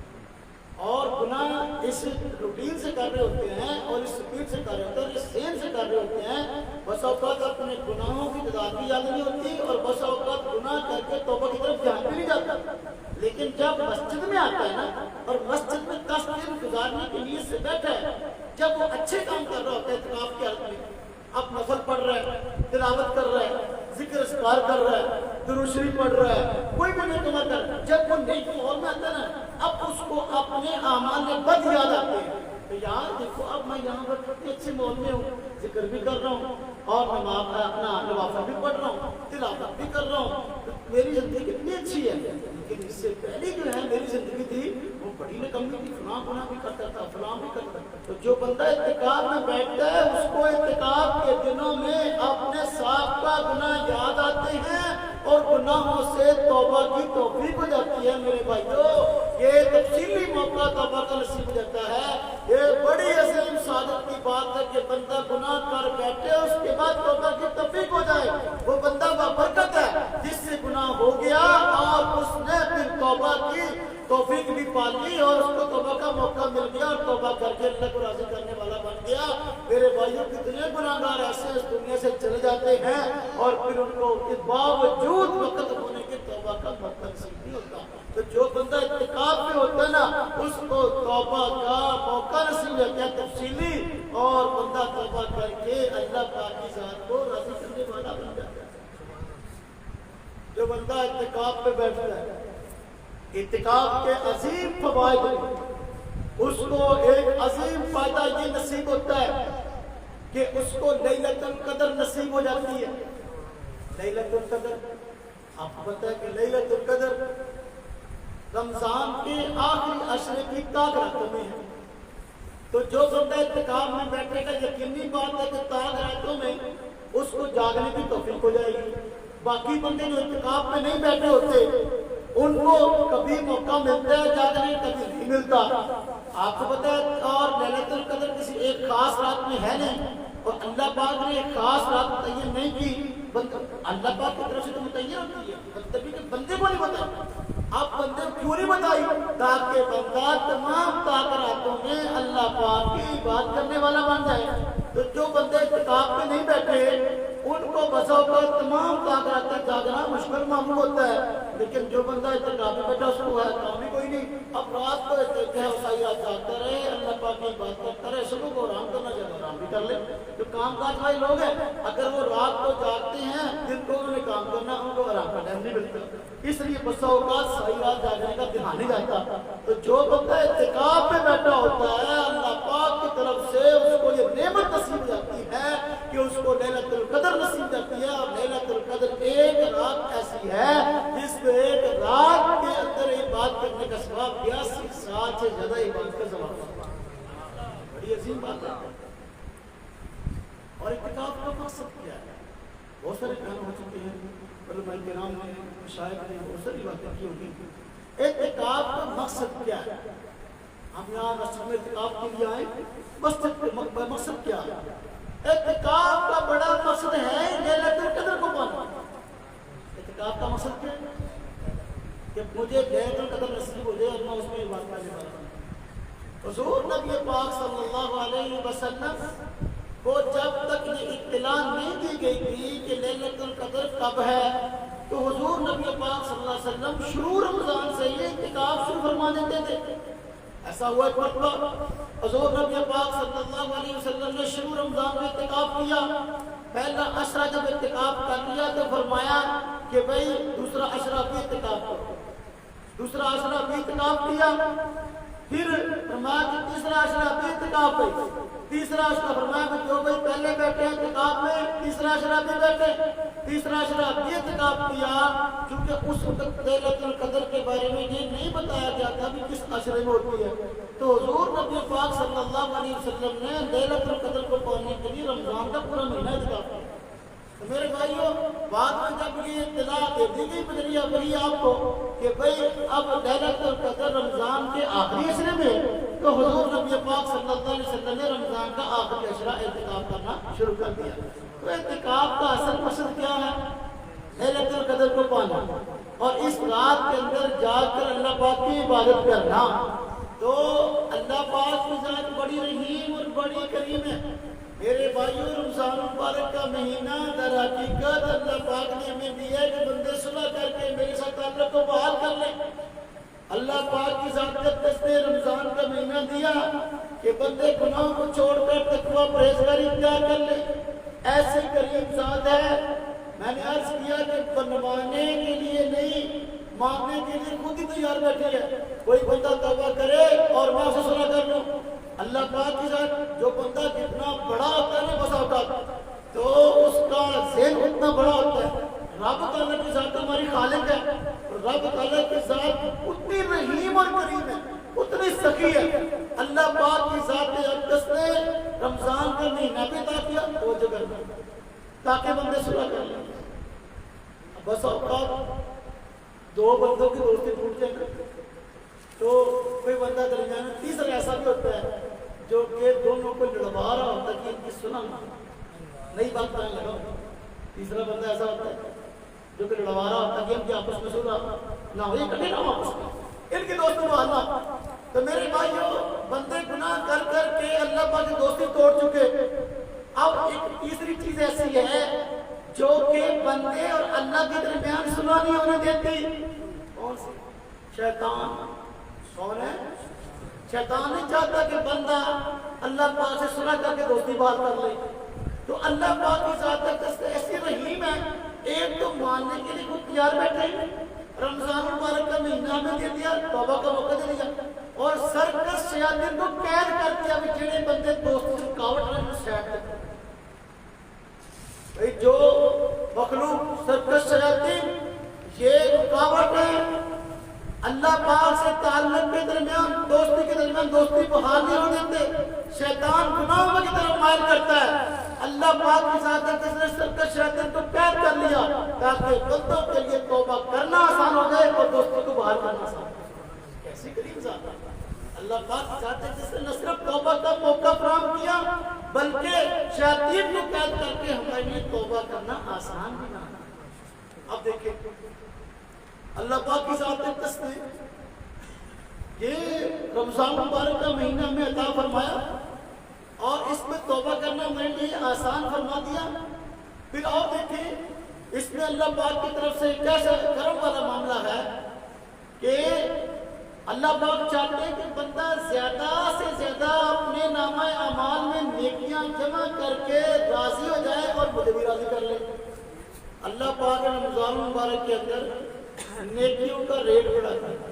اور گناہ اس روٹین سے کر رہے ہوتے ہیں اور اس سپیڈ سے کر رہے ہوتے ہیں، اس سین سے کر رہے ہوتے ہیں، بس اوقات اپنے گناہوں کی تعداد بھی یاد نہیں ہوتی اور بس اوقات گناہ کر کے توبہ کی طرف دھیان بھی نہیں جاتا۔ لیکن جب مسجد میں آتا ہے نا اور مسجد میں 10 دن گزارنے کے لیے سے بیٹھا ہے، جب وہ اچھے کام کر رہا ہوتا ہے اعتکاف کے حالت میں، اب نفل پڑھ رہا ہے، تلاوت کر رہا ہے، ذکر اذکار کر رہا ہے، درود شریف پڑھ رہا ہے، کوئی بھی نیک عمل کر رہا ہے، جب وہ نیک ماحول میں آتا ہے نا، اب اس کو اپنے اعمال میں بد یاد آتے ہیں کہ یار دیکھو اب میں یہاں پر کتنے اچھے ماحول میں ہوں، ذکر بھی کر رہا ہوں اور نماز اپنا نوافل بھی پڑھ رہا ہوں، تلاوت بھی کر رہا ہوں، میری زندگی کتنی اچھی ہے۔ لیکن اس سے پہلے جو ہے میری زندگی تھی وہ بڑی نکمی تھی، فلاں گناہ بھی کرتا تھا، فلاں بھی کرتا تھا۔ تو جو بندہ اعتکاف میں بیٹھتا ہے اس کو اعتکاف کے دنوں میں اپنے سابقہ گناہ یاد آتے ہیں اور گناہوں سے توبہ کی توفیق ہو جاتی ہے۔ میرے بھائیو، یہ تفصیلی موقع توبہ کا نصیب ہو جاتا ہے۔ یہ بڑی عظیم سعادت کی بات ہے کہ بندہ گناہ کر بیٹھے اس کے بعد توبہ کی توفیق ہو جائے، وہ بندہ بابرکت ہے جس سے گناہ ہو گیا اور اس نے پھر توبہ کی توفیق بھی پا لی اور اس کو توبہ کا موقع مل گیا اور توبہ کر کے اللہ کو راضی کرنے والا بن گیا۔ میرے بھائیوں، کتنے گناہگار ایسے اس دنیا سے چلے جاتے ہیں اور پھر ان کو باوجود وقت ہونے کے توبہ کا موقع نصیب نہیں ہوتا۔ تو جو بندہ اعتکاف میں ہوتا ہے نا اس کو توبہ کا موقع نصیب ہوتا ہے تفصیلی، اور بندہ توبہ کر کے اللہ پاک کی ذات کو راضی کرنے والا بن جاتا ہے۔ جو بندہ اعتکاف پہ بیٹھتا ہے، اعتکاف کے عظیم فوائد، اس کو ایک عظیم فائدہ یہ نصیب ہوتا ہے کہ اس کو لیلۃ القدر نصیب ہو جاتی ہے۔ لیلۃ القدر آپ کو پتہ ہے کہ لیلۃ القدر رمضان کے آخری عشرے کی تاک راتوں میں ہے۔ تو جو بندہ اعتکاف میں بیٹھے گا یقینی بات ہے کہ تاک راتوں میں اس کو جاگنے کی توفیق ہو جائے گی۔ باقی بندے جو اعتکاف میں نہیں بیٹھے ہوتے ان کو کبھی موقع ملتا ہے جاگنے، کبھی نہیں ملتا۔ آپ کو پتہ ہے، اور لیلۃ القدر کسی ایک خاص رات میں ہے نہیں اور اللہ پاک نے ایک خاص رات متعین نہیں کی، اللہ پاک کی طرف سے تو متعین ہوتی ہے، بندے کو نہیں پتا۔ آپ بندے کیوں نہیں بتائی؟ تاکہ بندہ تمام تاکراتوں میں اللہ پاک کی بات کرنے والا بن جائے۔ تو جو بندے اعتکاف میں نہیں بیٹھے ان کو بسا اوقات تمام تاکراتیں جاگنا مشکل معلوم ہوتا ہے، لیکن جو بندہ اعتکاف میں بیٹھا اس کو ہے کام ہی کوئی نہیں، اب رات کو ساری رات جاگتا رہے، اللہ پاک کی بات کرتا رہے، صبح کو آرام کرنا چاہے آرام بھی کر لے۔ جو کام کاج والے لوگ ہیں اگر وہ رات کو جاگتے ہیں دن کو انہوں نے کام کرنا، ان کو آرام کا ٹائم نہیں ملتا، اس لیے بسا اوقات ساری رات جاگنے کا دھیان نہیں جاتا۔ تو جو بندہ اعتکاف میں بیٹھا ہوتا ہے اللہ پاک کی طرف سے اس کو یہ نعمت نصیب جاتی ہے کہ اس کو لیلۃ القدر نصیب جاتی ہے، اور لیلۃ القدر ایک رات ایسی ہے جس میں ایک رات کے اندر عبادت کرنے کا ثواب 82 سال سے زیادہ عبادت کا ثواب ہے۔ بڑی عظیم بات ہے۔ اور اعتکاف کا مقصد کیا ہے؟ بہت سارے بیان ہو چکے ہیں، علماء کرام نے، مشائخ نے بہت ساری باتیں کی ہوگی۔ اعتکاف کا مقصد کیا ہے؟ ہم یہاں مسجد میں اعتکاف کے لیے آئے، مسجد کا مقصد کیا ہے؟ اعتکاف کا بڑا مقصد ہے لیلۃ القدر کو پانا۔ اعتکاف کا مقصد کیا ہے؟ کہ مجھے لیلۃ القدر نصیب ہو جائے اور میں اس میں عبادت کرنے والا ہوں۔ حضور نبی پاک صلی اللہ علیہ وسلم کو جب تک یہ اطلاع نہیں دی گئی تھی کہ لیلۃ القدر کب ہے، تو حضور نبی پاک صلی اللہ علیہ وسلم شروع رمضان سے یہ اعتکاف شروع فرما دیتے تھے۔ ایسا ہوا ایک مرتبہ حضور نبی پاک صلی اللہ علیہ وسلم نے شروع رمضان میں اعتکاف کیا۔ پہلا عشرہ جب اعتکاف کر لیا تو فرمایا کہ بھئی دوسرا عشرہ بھی اعتکاف کرو، دوسرا عشرہ بھی اعتکاف کیا، پھر فرمایا کہ تیسرا عشرہ بھی اعتکاف ہے، تیسرا عشرہ فرمایا کہ جو بھئی پہلے بیٹھے اعتکاف میں تیسرا عشرہ بھی بیٹھے، تیسرا عشرہ بھی اعتکاف کیا، کیونکہ اس وقت لیلۃ القدر کے بارے میں یہ نہیں بتایا گیا تھا کہ کس عشرے میں ہوتی ہے۔ تو حضور نبی پاک صلی اللہ علیہ وسلم نے لیلۃ القدر کو پانے کے لیے رمضان کا پورا مہینہ اعتکاف کیا۔ تو میرے بھائیوں بعد میں جب یہ اطلاع دے دی گئی بدریہ وہی آپ کو کہ بھئی اب لیلۃ القدر رمضان کے آخری عشرے میں، تو حضور نبی پاک صلی اللہ علیہ وسلم نے رمضان کا آخری عشرہ اعتکاف کرنا شروع کر دیا۔ تو اعتکاف کا اصل مقصد کیا ہے؟ لیلۃ القدر کو پانا اور اس رات کے اندر جا کر اللہ پاک کی عبادت کرنا۔ تو اللہ پاک کی ذات بڑی رحیم اور بڑی کریم ہے۔ میرے بھائیوں رمضان مبارک کا مہینہ در حقیقت اللہ پاک نے ہمیں دیا ہے کہ بندے صلح کر کے میرے ساتھ تعلق کو بحال کر لیں۔ اللہ پاک کی ذات نے رمضان کا مہینہ دیا کہ بندے گناہوں کو چھوڑ کر تقویٰ پرہیزگاری اختیار کر لیں۔ ایسی کریم ذات ہے، میں نے عرض کیا کہ بنوانے کے لیے نہیں مانگنے کے لیے خود ہی تیار بیٹھی ہے۔ کوئی بندہ توبہ کرے اور میں اسے صلح کر لوں۔ اللہ پاک کی ذات جو بندہ جتنا بڑا ہوتا ہے نا بسا اوقات تو اس کا ذہن اتنا بڑا ہوتا ہے۔ رب تعالیٰ کی ذات ہماری خالق ہے، رب تعالیٰ کی ذات اتنی رحیم اور کریم ہے، اتنی سخی ہے۔ اللہ پاک کی ذات اقدس نے رمضان کا مہینہ بھی عطا کیا وہ جگہ تاکہ بندے صلح کر لیں۔ بس اوقات دو بندوں کی دوستی ٹوٹ جائے تو کوئی بندہ درمیان میں تیسرا ایسا بھی ہوتا ہے جو کہ دونوں کو لڑوا رہا ہوتا ہے کہ ان کی سنا نئی بات کرنے لگا۔ تیسرا بندہ ایسا ہوتا ہے جو کہ لڑوا رہا ہوتا ہے کہ ان کی آپس میں سنا نہ ہو، یہ کٹے نہ ہو آپس میں، ان کی دوستی بحالنا۔ تو میرے بھائیوں بندے گناہ کر کر کے اللہ پاک کی دوستی توڑ چکے۔ اب ایک تیسری چیز ایسی ہے جو کہ بندے اور اللہ کے درمیان صلح نہیں ہونے دیتی۔ کون سی؟ شیطان۔ کون ہے؟ شیطان نہیں چاہتا کہ بندہ اللہ پاک سے صلح کر کے دوستی بات کر لے۔ تو اللہ پاک کی ذات ایسی رحیم ہے، ایک تو ماننے کے لیے خود تیار بیٹھے، رمضان مبارک کا مہینہ میں دے دیا، توبہ کا موقع دے دیا، اور سرکش شیاطین کو قید کر دیا کہ جڑے بندے دوستی سے رکاوٹ رہے ہیں شیطان جو مخلوق سرکش شیاطین یہ رکاوٹ ہے اللہ پاک سے تعلق کے درمیان، دوستی کے درمیان دوستی بحال نہیں ہونے دیتے۔ شیطان گناہوں کی طرف مائل کرتا ہے۔ اللہ پاک کی ذات نے سرکش شیطان کو قید کر لیا تاکہ بندوں کے لیے توبہ کرنا آسان ہو جائے اور دوستی کو بحال کرنا آسان ہو جائے۔ کیسی کریم ذات ہے اللہ پاک کی ذات ہے جس نے نہ صرف توبہ کا موقع فراہم کیا بلکہ شیاطین کو قید کر کے ہمارے لیے توبہ کرنا آسان بھی نہ۔ اب دیکھیں اللہ پاک کی ذات قسم کہ رمضان مبارک کا مہینہ ہمیں عطا فرمایا اور اس میں توبہ کرنا میرے لیے آسان فرما دیا. پھر اور دیکھیں اس میں اللہ پاک کی طرف سے کیسا کرم والا معاملہ ہے کہ اللہ پاک چاہتے ہیں کہ بندہ زیادہ سے زیادہ اپنے نامہ اعمال میں نیکیاں جمع کر کے راضی ہو جائے اور مجھے بھی راضی کر لے. اللہ پاک نے رمضان مبارک کے اندر نیکیوں کا ریٹ بڑھا دیا,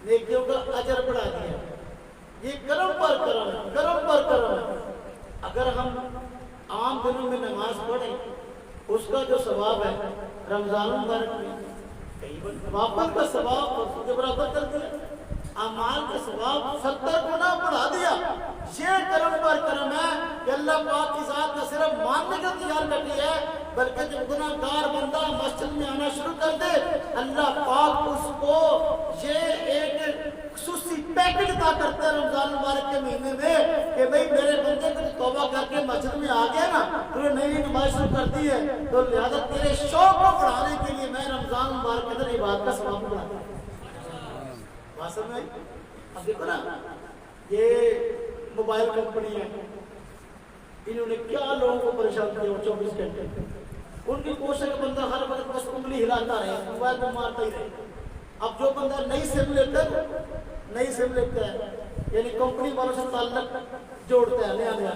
نیکیوں کا اجر بڑھا دیا. یہ کرم پر کرم ہے, کرم پر کرم ہے. اگر ہم عام دنوں میں نماز پڑھیں اس کا جو ثواب ہے رمضان مبارک میں وابت کا ثواب اس کے برابر کر دیا, اعمال کا ثواب 70 گنا بڑھا دیا. یہ کرم پر کرم ہے کہ اللہ پاک کی ذات نہ صرف ماننے کا تیار کرتی ہے بلکہ جب گناہگار بندہ مسجد میں آنا شروع کر دے اللہ پاک اس کو یہ ایک خصوصی پیکج عطا کرتے ہیں رمضان مبارک کے مہینے میں کہ بھئی میرے بندے کو توبہ کر کے مسجد میں آ گیا نا, تو نے نئی نماز شروع کر دی ہے, تو لہذا تیرے شوق کو بڑھانے کے لیے میں رمضان مبارک کے اندر عبادت کا ثواب بڑھاتا ہوں. بات سمجھ آئی؟ اب دیکھو نا یہ موبائل کمپنی ہے, انہوں نے کیا لوگوں کو پریشان کیا 24 گھنٹے. ان کی کوشش ہے بندہ ہر وقت بس انگلی ہلاتا رہے, موبائل میں مارتا ہی رہے. اب جو بندہ نئی سم لیتا ہے یعنی کمپنی والوں سے تعلق جوڑتا ہے نیا,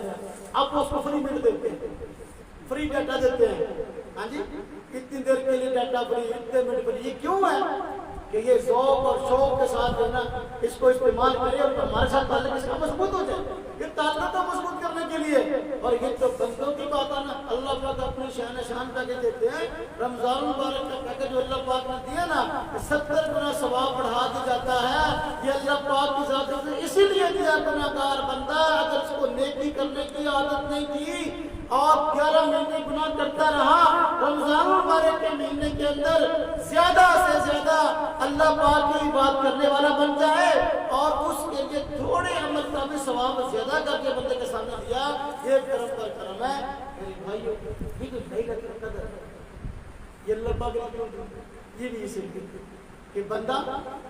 اب اس کو فری منٹ دیتے ہیں, فری ڈیٹا دیتے ہیں. ہاں جی, اتنی دیر کے لیے ڈیٹا فری, اتنے منٹ فری. یہ کیوں ہے کہ یہ ذوق اور شوق کے ساتھ جو نا اس کو استعمال کرے اور ہمارے ساتھ تعلق اس کا مضبوط ہو جائے. یہ تعلق کو مضبوط کرنے کے لیے. اور یہ جو بندوں کی بات ہے نا اللہ پاک اپنے شان کا کے دیتے ہیں. رمضان مبارک کا پیکج جو اللہ پاک نے دیا نا 70 گنا ثواب بڑھا دیا جاتا ہے. یہ اللہ پاک کی ذات نے اسی لیے دیا. گناہگار بندہ اگر اس کو نیکی کرنے کی عادت نہیں تھی اور 11 مہینے گناہ کرتا رہا, رمضان مبارک کے مہینے کے اندر زیادہ سے زیادہ اللہ پاک کی بات کرنے والا بن جائے اور اس کے لیے تھوڑے عمل کا بھی ثواب زیادہ کر کے بندے کے سامنے دیا. یہ کرم پر کرم ہے میرے بھائیوں. یہ جو ليلة القدر یہ اللہ پاک نے یہ بھی اسے کہ بندہ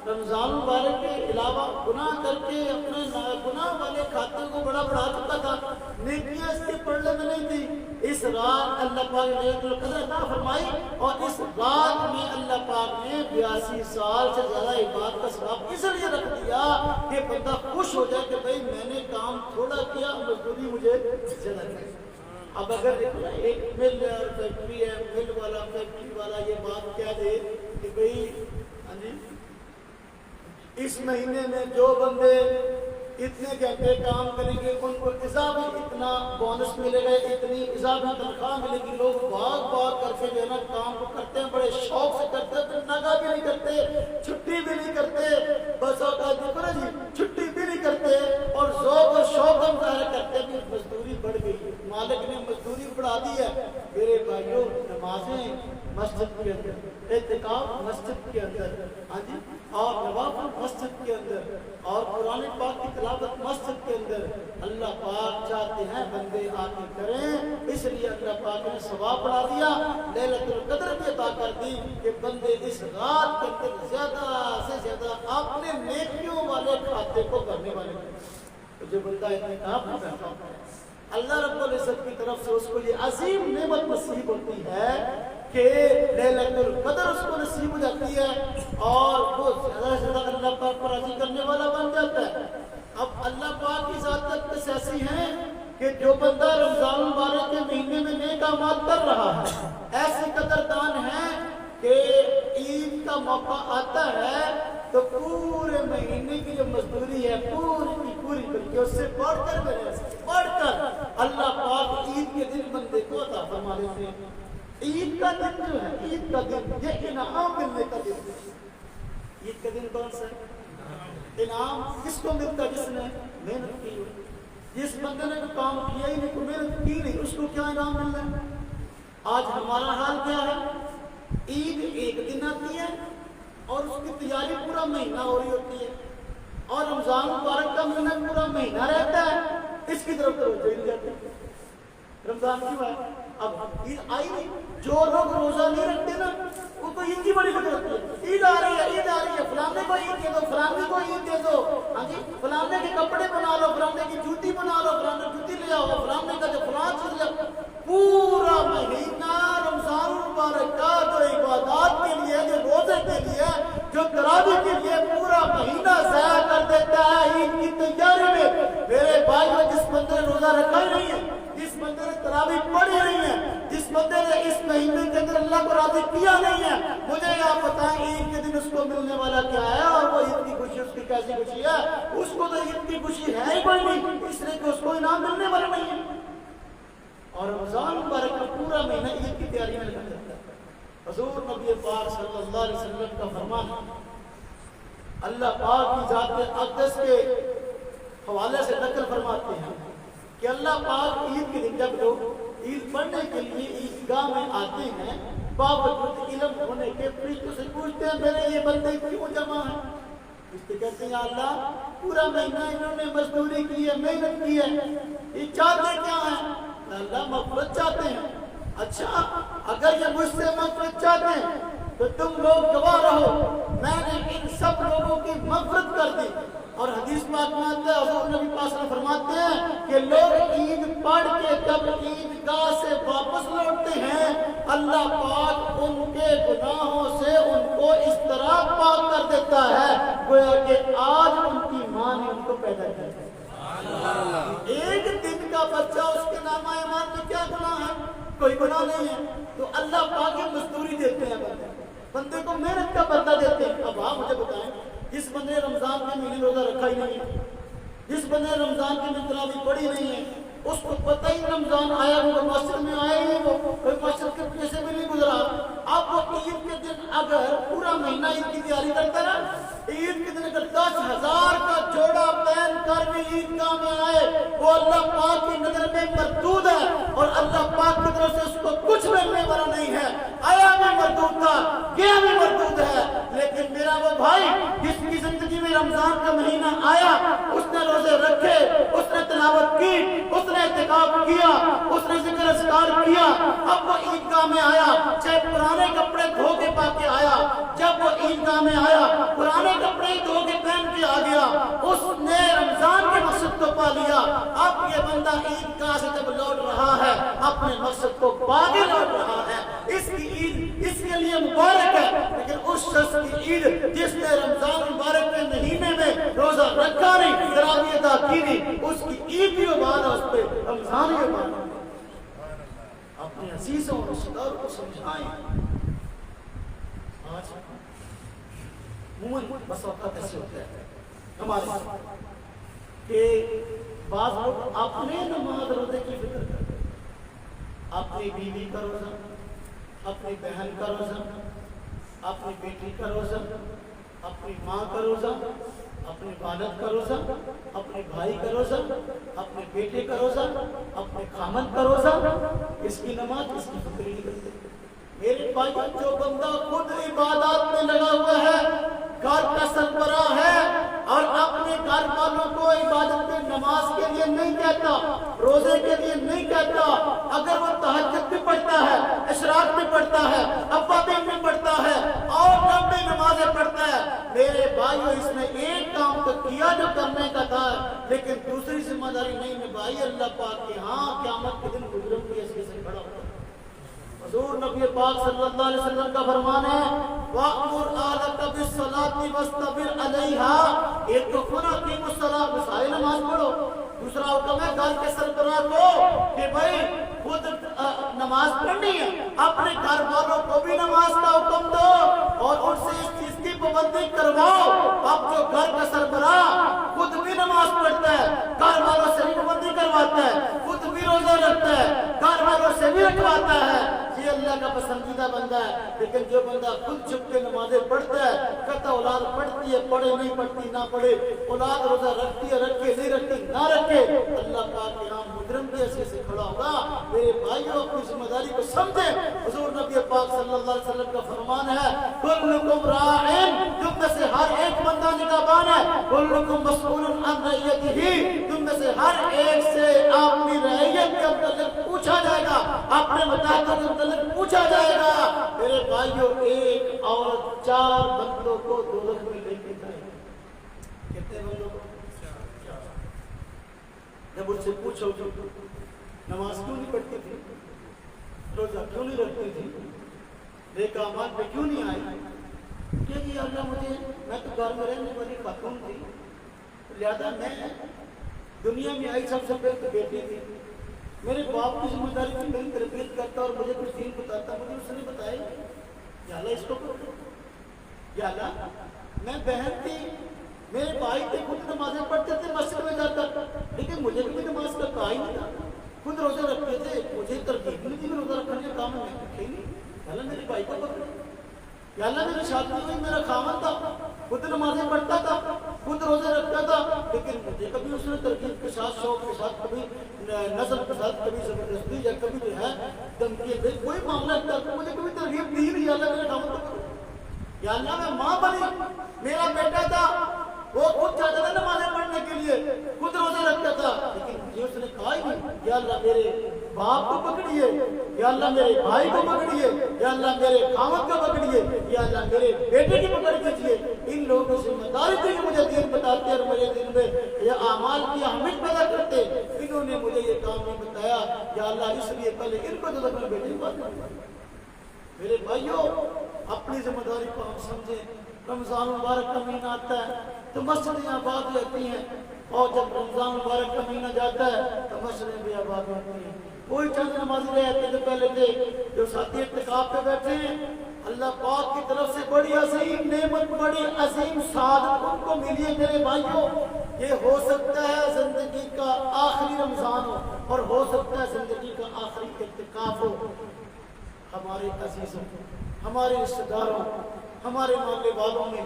رمضان مبارک کے علاوہ گناہ کر کے اپنے گناہ والے کھاتے کو بڑا بڑھا چکا تھا, نیکیاں اس کے پڑھنے میں نہیں تھی. اس رات اللہ پاک نے ليلة القدر عطا فرمائی اور اس رات میں اللہ پاک نے 82 سال سے زیادہ عبادت کا ثواب اس لیے رکھ دیا کہ بندہ خوش ہو جائے کہ بھئی میں نے کام تھوڑا کیا, مزدوری مجھے زیادہ کی. اب اگر ایک مل فیکٹری ہے, مل والا فیکٹری والا یہ بات کہہ دے کہ بھئی اس مہینے میں جو بندے اتنے گھنٹے کام کریں گے ان کو اضافی اتنا بونس ملے گا, اتنی اضافی تنخواہ ملے گی. لوگ بھاگ کر کے جو ہے نا کام کو کرتے ہیں, بڑے شوق سے کرتے ہیں, پھر نگا بھی نہیں کرتے, چھٹی بھی نہیں کرتے, بس اوقات دیکھو نا جی چھٹی بھی نہیں کرتے اور ذوق اور شوق ہم ظاہر کرتے ہیں. مزدوری بڑھ گئی, مالک نے مزدوری بڑھا دی ہے. میرے بھائیوں نمازیں مسجد کے اندر, اعتکاف مسجد کے اندر, ہاں جی, اور نوافل مسجد کے اندر, اور قرآن پاک کی تلاوت مسجد کے اندر. اللہ پاک چاہتے ہیں بندے آ کے کریں, اس لیے اللہ پاک نے ثواب بڑھا دیا, ليلة القدر بھی عطا کر دی کہ بندے اس رات کے اندر زیادہ سے زیادہ اپنے نیکیوں والے کھاتے کو کرنے والے ہیں. جو بندہ اعتکاف میں بیٹھا ہے اللہ رب العزت کی طرف سے اس کو یہ عظیم نعمت نصیب ہوتی ہے کہ ليلة القدر اس کو نصیب ہو جاتی ہے اور وہ زیادہ سے زیادہ اللہ پاک کو راضی کرنے والا بن جاتا ہے. اب اللہ پاک کی ذات تک ایسی ہیں کہ جو بندہ رمضان مبارک کے مہینے میں نیک اعمال کر رہا ہے, ایسی قدردان ہے کہ عید کا موقع آتا ہے تو پورے مہینے کی جو مزدوری ہے پوری کی پوری کر کے اس سے بڑھ کر اللہ پاک عید کے دن بندے کو عطا فرما دیتے ہیں. عید کا دن جو ہے, عید کا دن یہ انعام ملنے کا دن ہے. عید کا دن کون سا ہے؟ انعام کس کو ملتا ہے؟ جس نے محنت کی. جس بندے نے کوئی کام کیا ہی نہیں, کوئی محنت کی نہیں, اس کو کیا انعام ملنا ہے؟ آج ہمارا حال کیا ہے, عید ایک دن آتی ہے اور اس کی تیاری پورا مہینہ ہو رہی ہوتی ہے اور رمضان مبارک کا مہینہ پورا مہینہ رہتا ہے, اس کی طرف توجہ نہیں جاتی. رمضان کیوں ہے؟ اب عید آئی نہیں, جو لوگ روزہ نہیں رکھتے نا وہ تو عید کی بڑی فکر رکھتے ہیں. عید دے دو، فلانے کو عید دے دو، ہاں جی فلانے کے کپڑے بنا لو، فلانے کی جوتی بنا لو، فلانے جوتی لے آؤ، فلانے کا جو فلاں چیز لے آؤ۔ پورا مہینہ رمضان المبارک کا جو عبادات کے لیے، جو روزے کے لیے، جو تراویح کے لیے پورا مہینہ ضائع کر دیتا ہے عید کی تیاری میں۔ میرے بھائیو، جس بندے نے روزہ رکھا ہی نہیں ہے، جس بندے نے تراویح پڑھی نہیں ہے، جس بندے نے اس مہینے کے اندر اللہ کو راضی کیا نہیں ہے، مجھے آپ بتائیں عید کے دن اس کو ملنے والا کیا ہے؟ اور وہ عید کی خوشی اس کی کیسی خوشی ہے؟ اس کو تو عید کی خوشی ہے ہی کوئی نہیں، اس لیے کہ اس کو انعام ملنے والا نہیں ہے۔ اور رمضان مبارک کا پورا مہینہ عید کی تیاری میں لگا جاتا ہے۔ حضور نبی پاک صلی اللہ علیہ وسلم کا فرمان، اللہ پاک کی ذات اقدس کے حوالے سے نقل فرماتے ہیں کہ اللہ پاک عید کے دن جب لوگ عید پڑھنے کے لیے عیدگاہ میں آتے ہیں، باوجود علم ہونے کے فرشتوں سے پوچھتے ہیں میرے یہ بندے کیوں جمع ہیں؟ فرشتے کہتے ہیں یا اللہ پورا مہینہ انہوں نے مزدوری کی ہے، محنت کی ہے، یہ چاہتے کیا ہیں؟ اللہ مغفرت چاہتے ہیں۔ اچھا اگر یہ مجھ سے مغفرت چاہتے ہیں تو تم لوگ گواہ رہو، میں نے ان سب لوگوں کی مغفرت کر دی۔ اور حدیث پاک میں آتا ہے، حضور نبی پاک صلی اللہ علیہ وسلم فرماتے ہیں کہ لوگ عید پڑھ کے جب عیدگاہ سے واپس لوٹتے ہیں، اللہ پاک ان کے گناہوں سے ان کو اس طرح پاک کر دیتا ہے گویا کہ آج ان کی ماں نے ان کو پیدا کیا ہے۔ ایک دن کا بچہ، اس کے نامہ ایمان میں کیا گناہ ہے؟ کوئی گناہ نہیں ہے، تو اللہ پاک مزدوری دیتے ہیں، بندے کو محنت کا بدلہ دیتے ہیں۔ اب آپ مجھے بتائیں، جس بندے نے رمضان کے مہینے روزہ رکھا ہی نہیں ہے، جس بندے نے رمضان کے مہینے تراویح پڑھی نہیں ہے، اس کو پتہ ہی رمضان آیا، وہ مسجد میں آئے ہی وہ کوئی مسجد کے پیچھے بھی نہیں گزرا۔ اب وہ عید کے دن اگر پورا مہینہ عید کی تیاری کرتا رہا، عید کے دن اگر 10,000 کا جوڑا پہن کر بھی عیدگاہ میں آئے، وہ اللہ پاک کی نظر میں مردود ہے، اور اللہ پاک کی طرف سے اس کو کچھ ملنے والا نہیں ہے۔ آیا بھی مردود تھا، گیا بھی مردود ہے۔ لیکن میرا وہ بھائی جس کی زندگی میں رمضان کا مہینہ آیا، اس نے روزے رکھے، اس نے تلاوت کی، اس نے اعتکاف کیا، اس نے ذکر اذکار کیا، اب وہ عیدگاہ میں آیا، چاہے پرانے کپڑے دھو کے پا کے آیا، جب وہ عیدگاہ میں آیا پرانے کپڑے دھو کے پہن کے آ گیا، اس نے رمضان کے مقصد کو پا لیا۔ اب یہ بندہ عیدگاہ سے جب لوٹ رہا ہے، اپنے مقصد کو پا کے لوٹ رہا ہے، اس کی عید اس کے لیے مبارک ہے۔ لیکن اس شخص کی عید جس نے رمضان مبارک کے مہینے میں روزہ رکھا نہیں، تراویح ادا کی نہیں، اس کی عید بھی مبارک ہے، اس پہ رمضان بھی مبارک ہے۔ اپنے عزیزوں اور رشتہ داروں کو سمجھائیں۔ آج عموماً بس وقت ایسے ہوتا ہے ہمارے کہ بعض لوگ اپنے نماز روزے کی فکر کرتے ہیں، اپنی بیوی کا روزہ، اپنی بہن کا روزہ، اپنی بیٹی کا روزہ، اپنی ماں کا روزہ، اپنے والد کا روزہ، اپنے بھائی کا روزہ، اپنے بیٹے کا روزہ، اپنے خامد کا روزہ، اس کی نماز اس کی فکر نہیں کرتے۔ میرے بھائی جو بندہ خود عبادات میں لگا ہوا ہے، گھر کا سربراہ ہے، اور اپنے گھر والوں کو عبادت میں نماز کے لیے نہیں کہتا، روزے کے لیے نہیں کہتا، اگر وہ تہجد بھی پڑھتا ہے، اشراق بھی پڑھتا ہے، اوابین بھی پڑھتا ہے، اور لمبی نمازیں پڑھتا ہے، میرے بھائیو اس نے ایک کام تو کیا جو کرنے کا تھا، لیکن دوسری ذمہ داری نہیں نبھائی اللہ پاک کی۔ ہاں قیامت کے دن مجرم کی حیثیت سے کھڑا ہوتا ہے۔ حضور نبی پاک صلی اللہ علیہ وسلم کا فرمان ہے وَأْمُرْ أَهْلَكَ بِالصَّلَاةِ وَاسْتَبِرْ عَلَيْهَا۔ ایک تو خود اقیموا الصلاۃ، مسائل نماز پڑھو، دوسرا حکم ہے گھر کے سربراہ کو کہ بھائی خود نماز پڑھنی ہے، اپنے گھر والوں کو بھی نماز کا حکم دو اور ان سے اس چیز کی پابندی کرواؤ۔ اب جو گھر کا سربراہ خود بھی نماز پڑھتا ہے، گھر والوں سے بھی پابندی کرواتا ہے، خود بھی روزہ رکھتا ہے، گھر والوں سے بھی رکھواتا ہے، یہ اللہ کا پسندیدہ بندہ ہے۔ لیکن جو بندہ خود چھپ کے نمازیں پڑھتا ہے، کہتا اولاد پڑھتی ہے پڑھے، نہیں پڑھتی نہ پڑھے، اولاد روزہ رکھتی ہے رکھے، نہیں رکھتی نہ رکھے، اللہ پاک کے نام مجرم کی حیثیت سے کھڑا ہوگا۔ میرے بھائیوں اپنی ذمہ داری کو سمجھیں۔ حضور نبی پاک صلی اللہ علیہ وسلم کا فرمان ہے کلکم راعٍ، تم میں سے ہر ایک بندہ نگہبان ہے، کلکم مسئول عن رعیتہ، تم میں سے ہر ایک سے اپنی رعیت کے متعلق پوچھا جائے گا، اپنے متعلق کے متعلق پوچھا جائے گا۔ میرے بھائیوں ایک عورت 4 بندوں کو دوزخ میں لے کے تھے. کتنے بندوں کو؟ جب اس سے پوچھو کہ نماز کیوں نہیں پڑھتی تھی, روزہ کیوں نہیں رکھتی تھی, نیک اعمال پہ کیوں نہیں آئی, کہ اللہ میں تو گھر میں رہنے والی خاتون تھی, لہذا میں دنیا میں آئی سب سے پہلے تو بیٹی تھی, میرے باپ کی ذمہ داری تھی میری تربیت کرتا اور مجھے کچھ دین بتاتا, مجھے اس نے بتایا یا اللہ اس کو کرو, یا اللہ میں بہن تھی, میرے بھائی تھے خود نمازیں پڑھتے تھے مسجد میں جاتا, لیکن مجھے بھی نماز کا کہا ہی نہیں تھا, خود روزے رکھتے تھے, مجھے ترغیب نہیں تھی میں روزہ رکھنے کا کام میں رکھے نہیں, یا اللہ میرے بھائی کو پکڑے, یا اللہ میری شادی ہوئی میرا خاوند تھا, خود نمازیں پڑھتا تھا, خود روزے رکھتا تھا, لیکن مجھے کبھی اس نے ترغیب کے ساتھ شوق کے ساتھ کبھی نظر کے ساتھ کبھی زبردستی یا کبھی جو ہے دھمکی کوئی معاملہ کرتا مجھے کبھی ترغیب دی نہیں, یا اللہ میرے خاوند کو, یا اللہ میں ماں بنی, میرا بیٹا تھا وہ خود جاتا تھا نمازیں پڑھنے کے لیے, خود روزے رکھتا تھا, لیکن مجھے اس نے کہا ہی نہیں یا اللہ میرے باپ کو پکڑیے, یا اللہ میرے بھائی کو پکڑیے, یا اللہ میرے خاوند کو پکڑیے, یا اللہ میرے بیٹے کی پکڑ کیجیے. ان لوگوں سے ذمہ داری تھی کہ مجھے دین بتاتے اور میرے دل میں یہ اعمال کی اہمیت پیدا کرتے, انہوں نے مجھے یہ کام نہیں بتایا, یا اللہ اس لیے پہلے ان کو تو اپنے بیٹے کی بات کریں. میرے بھائیوں اپنی ذمہ داری کو ہم سمجھیں. رمضان مبارک کا مہینہ آتا ہے تو مسجدیں آباد رہتی ہیں, اور جب رمضان مبارک کا مہینہ جاتا ہے تو مسجدیں بھی آباد رہتی ہیں. کوئی چند نمازی رہتے جو پہلے تھے جو ساتھی اعتکاف پہ بیٹھے ہیں, اللہ پاک کی طرف سے بڑی عظیم نعمت, بڑی عظیم سعادت ان کو ملی ہے. میرے بھائیوں یہ ہو سکتا ہے زندگی کا آخری رمضان ہو, اور ہو سکتا ہے زندگی کا آخری اعتکاف ہو. ہمارے عزیزوں, ہمارے رشتہ داروں, ہمارے محلے والوں میں,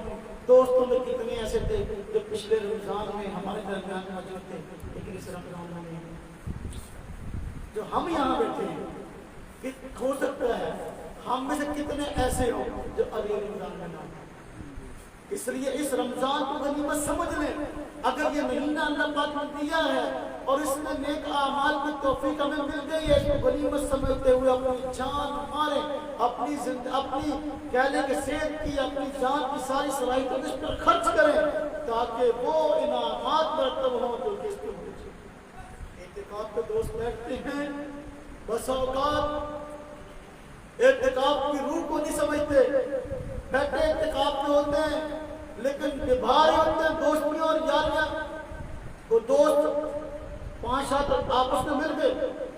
دوستوں میں کتنے ایسے تھے جو پچھلے رمضان میں ہمارے درمیان موجود تھے, لیکن اس رمضان میں نہیں, جو ہم یہاں بیٹھے ہیں. ہو سکتا ہے ہم میں سے کتنے ایسے ہوں جو اگلے رمضان میں نہ ہوں. اس لیے اس رمضان کو غنیمت سمجھ لیں. اگر یہ مہینہ اللہ پاک نے دیا ہے اور اس میں نیک اعمال کی توفیق ہمیں مل گئی ہے, اس کو غنیمت سمجھتے ہوئے اپنی جان ماریں, اپنی کہہ لیں کہ صحت کی, اپنی جان کی ساری صلاحیتوں کو اس پر خرچ کریں تاکہ وہ انعامات مرتب ہوں جو کس کو ملے. اعتکاف پہ دوست بیٹھتے ہیں, بس اوقات اعتکاف کی روح کو نہیں سمجھتے, بیٹھے اعتکاف پہ ہوتے ہیں لیکن باہر ہوتے ہیں دوستیاں اور یاریاں. وہ دوست 5-7 آپس میں مل گئے,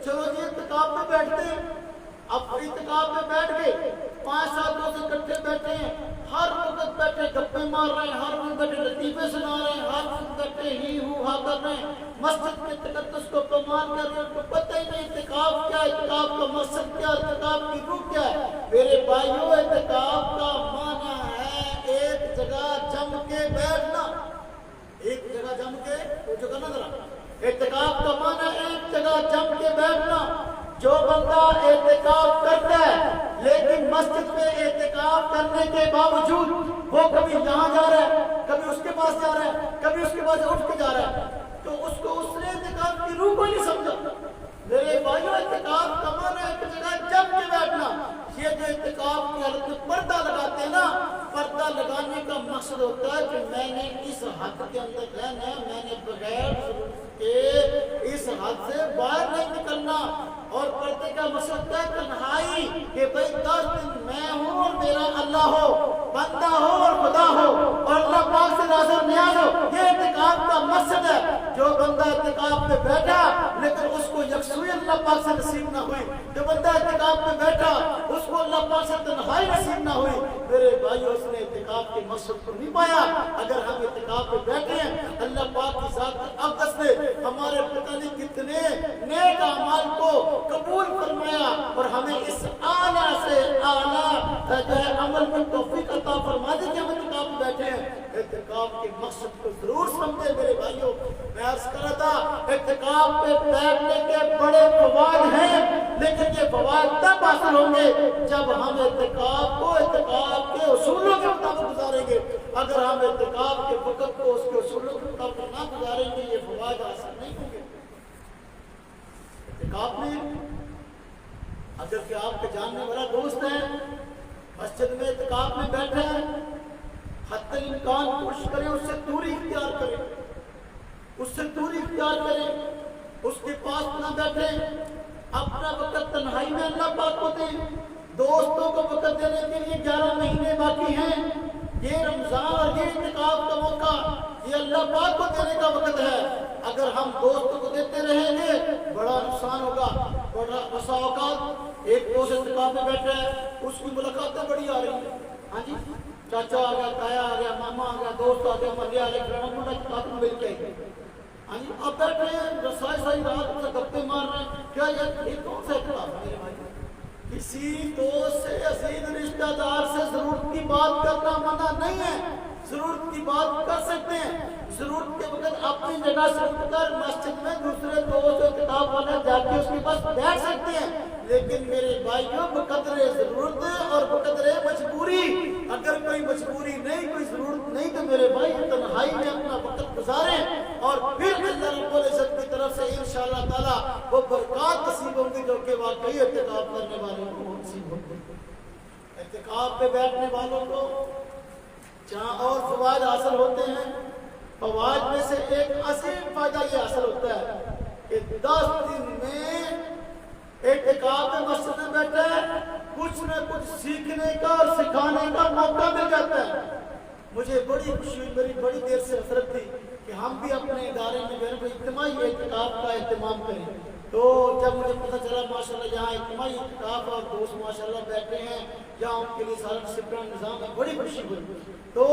چلو جی اعتکاف میں بیٹھتے ہیں, اب اعتکاف میں بیٹھ گئے, 5-7 دوست اکٹھے بیٹھے ہیں, ہر وقت بیٹھے گپے مار رہے ہیں, ہر وقت بیٹھے لطیفے سنا رہے ہیں, ہر وقت بیٹھے ہی ہو ہا کر رہے ہیں, مسجد کے تقدس کو پامال کر رہے ہیں, ان کو پتہ ہی نہیں اعتکاف کیا, اعتکاف کا مقصد کیا, اعتکاف کی روح کیا ہے. میرے بھائیوں اعتکاف کا معنی ہے ایک جگہ جم کے بیٹھنا, ایک جگہ جم کے, وہ جگہ نہ ذرا, اعتکاف کا معنی ایک جگہ جم کے بیٹھنا. جو بندہ اعتکاف کرتا ہے لیکن مسجد میں اعتکاف کرنے کے باوجود وہ کبھی یہاں جا رہا ہے, کبھی اس کے پاس جا رہا ہے, کبھی اس کے پاس اٹھ کے جا رہا ہے, تو اس کو اس نے اعتکاف کی روح کو نہیں سمجھا. میرے بھائیوں اعتکاف کا معنی ایک جگہ جم کے بیٹھنا. یہ جو اعتکاف کی حالت میں پردہ لگاتے ہیں نا, پردہ لگانے کا مقصد ہوتا ہے کہ میں نے اس حد کے اندر رہنا ہے, میں نے بغیر ضرورت کے اس حد سے باہر نہیں نکلنا. اور پردے کا مقصد ہے تنہائی, کہ بھئی 10 دن میں ہوں اور میرا اللہ ہو, بندہ ہو اور خدا ہو, اور اللہ پاک سے راز و نیاز ہو. یہ اعتکاف کا مقصد ہے. جو بندہ اعتکاف میں بیٹھا لیکن اس کو یکسوئی اللہ پاک سے نصیب نہ ہوئی, جو بندہ اعتکاف میں بیٹھا اس کو اللہ پاک سے تنہائی نصیب نہ ہوئی, میرے بھائیو اس نے اعتکاف کے مقصد کو نہیں پایا. اگر ہم اعتکاف میں بیٹھے ہیں, اللہ پاک کی ذات کی اقدس نے ہمارے پتہ نہیں کتنے نیک اعمال کو قبول فرمایا اور ہمیں اس اعلیٰ سے اعلیٰ جو ہے عمل میں توفیق عطا فرما دے کہ ہم اعتکاف میں بیٹھے ہیں. اعتکاف کے مقصد کو ضرور سمجھے میرے بھائیوں. میں عرض کر رہا تھا اعتکاف پہ بیٹھنے کے بڑے فوائد ہیں, لیکن یہ فوائد تب حاصل ہوں گے جب ہم اعتکاف کو اعتکاف کے اصولوں کے مطابق گزاریں گے. اگر ہم اعتکاف کے وقت کو اس کے اصولوں کے مطابق نہ گزاریں گے یہ فوائد حاصل نہیں ہوں گے. اعتکاف میں اگر کہ آپ کے جاننے والا دوست ہے, مسجد میں اعتکاف میں بیٹھا ہے, حتی امکان کوشش کریں اس سے دوری اختیار کریں، اس سے دوری اختیار کریں، اس کے پاس نہ بیٹھیں، اپنا وقت تنہائی میں اللہ پاک کو دیں۔ دوستوں کو وقت دینے کے لیے 11 مہینے باقی ہیں، یہ رمضان اور یہ اعتکاف کا موقع یہ اللہ پاک کو دینے کا وقت ہے۔ اگر ہم دوستوں کو دیتے رہیں گے بڑا نقصان ہوگا۔ بڑا بسا اوقات ایک دوست اعتکاف میں بیٹھا ہے، اس کی ملاقاتیں بڑی آ رہی ہیں، ہاں جی چاچا آ گیا، تایا آ گیا، ماما آ گیا، دوست آ گیا، مریا آ گیا، گرانا منڈا اعتکاف میں مل کے ہاں جی اب بیٹھے ہیں ساری رات سے گپے مار رہے ہیں۔ کیا یہ کون سا اعتکاف ہے میرے بھائی؟ کسی دوست سے عزیز رشتہ دار سے ضرورت کی بات کرنا منع نہیں ہے، ضرورت کی بات کر سکتے ہیں، ضرورت کے وقت اپنی جگہ سے اٹھ کر مسجد میں دوسرے دوست کتاب والا جا کے اس کے پاس بیٹھ سکتے ہیں، لیکن میرے بھائیوں بقدر ضرورت اور بقدر مجبوری، اگر کوئی مجبوری نہیں کوئی ضرورت نہیں تو میرے بھائی تنہائی میں اپنا وقت گزاریں، اور پھر اللہ رب العزت کی طرف سے انشاءاللہ تعالیٰ وہ برکات نصیب ہوں گی جو کہ واقعی اعتکاف کرنے والوں کو نصیب ہوں گی۔ اعتکاف پہ بیٹھنے والوں کو جہاں اور فوائد حاصل ہوتے ہیں، فوائد میں سے ایک عظیم فائدہ یہ حاصل ہوتا ہے کہ 10 دن میں اعتکاف میں مسجد میں بیٹھے کچھ نہ کچھ سیکھنے کا اور سکھانے کا موقع مل جاتا ہے۔ مجھے بڑی خوشی ہوئی، میری بڑی دیر سے حسرت تھی کہ ہم بھی اپنے ادارے میں جو ہے نا اجتماعی اعتکاف کا اہتمام کریں، تو جب مجھے پتہ چلا ماشاءاللہ یہاں اجتماعی اعتکاف اور دوست ماشاءاللہ بیٹھے ہیں، یہاں ان کے لیے سارا ڈسپلن نظام ہے، بڑی خوشی ہوئی۔ تو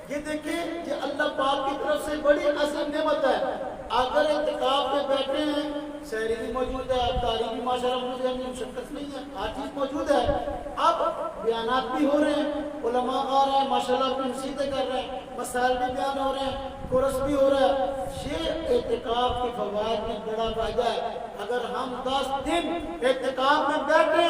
یہ دیکھیں کہ اللہ پاک کی طرف سے بڑی عظیم نعمت ہے۔ اگر اعتکاف میں بیٹھے ہیں، سحری بھی موجود ہے، افطاری بھی ماشاءاللہ موجود ہے، مشقت نہیں ہے، ہر چیز موجود ہے، اب بیانات بھی ہو رہے ہیں، علماء آ رہے ہیں ماشاءاللہ اپنی نصیحتیں کر رہے ہیں، مسائل بھی بیان ہو رہے ہیں، کورس بھی ہو رہا ہے۔ یہ اعتکاف کے فوائد میں بڑا فائدہ ہے۔ اگر ہم 10 دن اعتکاف میں بیٹھے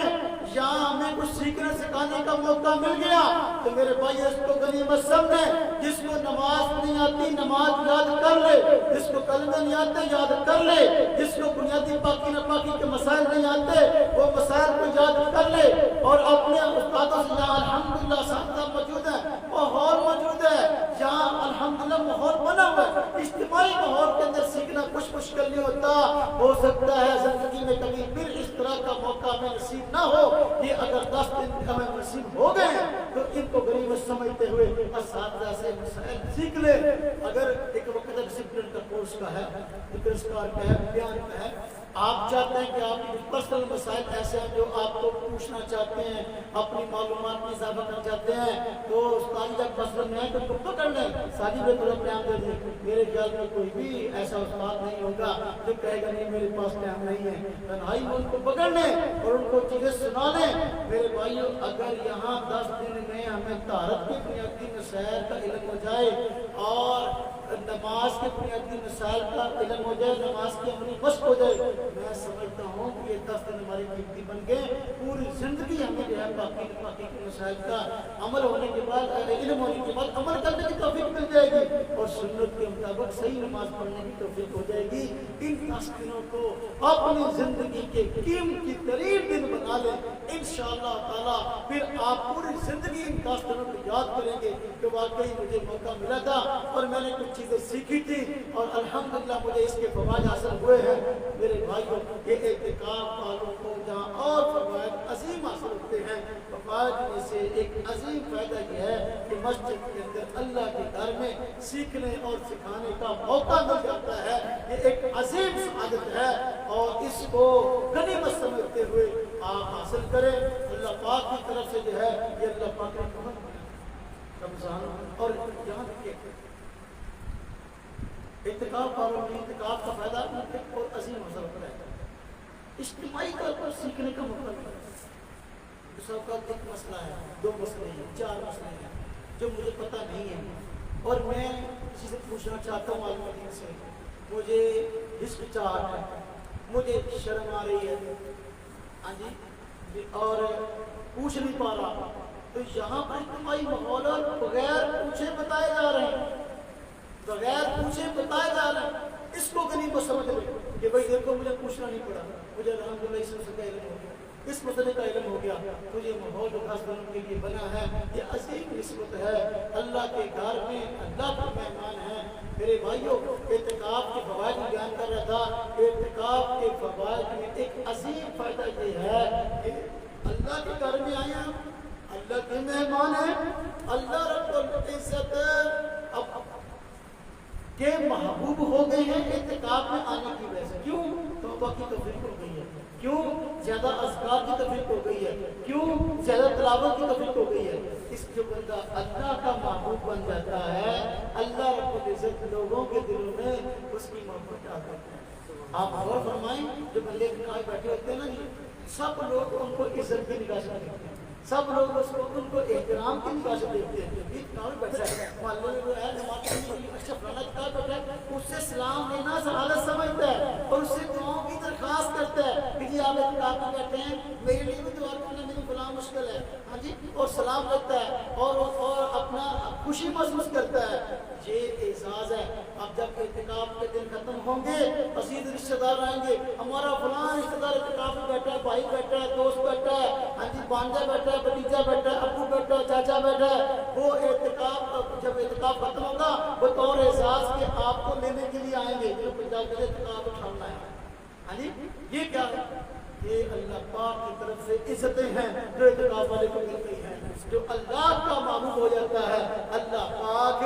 یہاں ہمیں کچھ سیکھنے سکھانے کا موقع مل گیا تو میرے بھائی اس کو غنیمت سمجھیں۔ جس کو نماز نہیں آتی نماز یاد کر لے، جس کو کلمے نہیں آتے یاد کر لے، جس کو بنیادی پاکی ناپاکی کے مسائل نہیں آتے وہ مسائل کو یاد کر لے، اور اپنے استادوں سے یہاں الحمدللہ اساتذہ موجود ہیں، ماحول موجود ہے، یہاں الحمدللہ ماحول بنا ہوا ہے۔ اجتماعی ماحول کے اندر سیکھنا کچھ مشکل نہیں ہوتا، ہو سکتا ہے زندگی میں کبھی پھر اس طرح کا موقع ہمیں نصیب نہ ہو۔ یہ اگر 10 دن ہمیں نصیب ہو گئے تو ان کو غنیمت سمجھتے ہوئے اساتذہ سے مسائل سیکھ لے۔ اگر ایک وقت ڈسپلن کا کورس کا ہے، ذکر کا ہے، بیان کا ہے، آپ چاہتے ہیں کہ آپ کی پرسنل مسائل ایسے ہیں جو آپ کو پوچھنا چاہتے ہیں، اپنی معلومات میں اضافہ کرنا چاہتے ہیں، تو استاد جب مسئلہ میں ہے تو ان کو پکڑ لیں، سادی بے طلب ٹائم دے دیں۔ میرے خیال میں کوئی بھی ایسا استاد نہیں ہوگا جو کہے گا نہیں میرے پاس ٹائم نہیں ہے، تنہائی میں ان کو پکڑ لیں اور ان کو چیزیں سنا لیں۔ میرے بھائیوں اگر یہاں 10 دن میں ہمیں طہارت کی بنیادی مسائل کا علم ہو جائے اور نماز کے بنیادی مسائل کا علم ہو جائے، نماز کی عملی مشق ہو جائے، میں سمجھتا ہوں کہ یہ 10 دن ہماری قیمتی بن گئے۔ پوری زندگی ہمیں جو ہے باقی کے مسائل کا عمل ہونے کے بعد، علم ہونے کے بعد عمل کرنے کی توفیق مل جائے گی اور سنت کے مطابق صحیح نماز پڑھنے کی توفیق ہو جائے گی۔ ان 10 دنوں کو اپنی زندگی کے قیمتی ترین دن بنا لیں انشاءاللہ تعالیٰ، پھر آپ پوری زندگی ان 10 دنوں کو یاد کریں گے کہ واقعی مجھے موقع ملا تھا اور میں نے کچھ چیزیں سیکھی تھی اور الحمدللہ مجھے اس کے فوائد حاصل ہوئے ہیں۔ میرے بھائیوں یہ اعتکاف والوں کو جہاں اور فوائد عظیم حاصل ہوتے ہیں، فوائد میں سے ایک عظیم فائدہ یہ ہے کہ مسجد کے اندر اللہ کے گھر میں سیکھنے اور سکھانے کا موقع مل جاتا ہے۔ یہ ایک عظیم سعادت ہے اور اس کو غنیمت سمجھتے ہوئے آپ حاصل کریں۔ اللہ پاک کی طرف سے جو ہے یہ اللہ پاک نے رمضان اور یہاں دیکھیے اعتکاف والوں میں اعتکاف کا فائدہ اور عظیم حاصل ہوتا ہے، اجتماعی طور پر سیکھنے کا موقع ملتا ہے۔ اس وقت ایک مسئلہ ہے، 2 مسئلے ہیں، 4 مسئلے ہیں جو مجھے پتہ نہیں ہے اور میں کسی سے پوچھنا چاہتا ہوں عالم دین سے، مجھے ہچکچاہٹ ہے، مجھے شرم آ رہی ہے، ہاں جی، اور پوچھ نہیں پا رہا، تو یہاں پر اجتماعی ماحول اور بغیر پوچھے بتائے جا رہے ہیں، بغیر پوچھے بتائے جا رہے ہیں۔ اس کو غنیمت سمجھ لیں کہ بھائی دیکھو مجھے پوچھنا نہیں پڑا، مجھے الحمدللہ اس مسئلے کا علم ہو گیا۔ اس مسئلے کا علم ہو گیا تو یہ ماحول جو خاص دنوں کے لیے بنا ہے یہ عظیم نسبت ہے اللہ کے گھر میں اللہ کا مہمان ہے میرے بھائیوں اعتکاف کے فوائد میں بیان کر رہا تھا اعتکاف کے فوائد میں ایک عظیم فائدہ یہ ہے کہ اللہ کے گھر میں آئے ہیں اللہ کے مہمان ہیں اللہ رب العزت اب کہ محبوب ہو گئے ہیں اعتکاف میں آنے کی وجہ سے کیوں توبہ کی توفیق ہو گئی ہے کیوں زیادہ اذکار کی توفیق ہو گئی ہے کیوں زیادہ تلاوت کی توفیق ہو گئی ہے اس جو بندہ اللہ کا محبوب بن جاتا ہے اللہ رب العزت لوگوں کے دلوں میں اس کی محبت آ جاتی ہے آپ غور فرمائیں جو بندے بیٹھے ہوتے ہیں نا جی سب لوگ ان کو عزت کی نگاہ سے دیکھتے ہیں سب لوگ اس کو ان کو احترام کی نگاہ سے دیکھتے ہیں بیٹھا ہے محلے میں جو ہے اچھا فلانا کتاب بیٹھا ہے اس سے سلام لینا سعادت سمجھتا ہے اور اس سے دعاؤں کی درخواست کرتا ہے کہ جی آپ اعتکاف میں بیٹھے ہیں میرے لیے بھی دعا کرنا میری فلاں مشکل ہے ہاں جی اور سلام کرتا ہے اور اپنا خوشی محسوس کرتا ہے یہ اعزاز ہے اب جب اعتکاف کے دن ختم ہوں گے عزیز رشتہ دار آئیں گے ہمارا فلاں رشتہ دار اعتکاف میں بیٹھا ہے بھائی بیٹھا ہے دوست بیٹھا ہے ہاں جی بانجا بیٹھا ہے بھتیجا بیٹھا ہے ابو بیٹھا ہے چاچا بیٹھا ہے وہ اعتکاف جب اعتکاف ختم ہوگا بطور اعزاز کے آپ کو لینے کے لیے آئیں گے جو پنجاب میں اعتکاف اٹھانا ہے ہاں جی یہ کیا ہے یہ اللہ پاک کی طرف سے عزتیں ہیں جو اعتکاف والے کو ملتی ہیں جو اللہ کا معبود ہو جاتا ہے اللہ پاک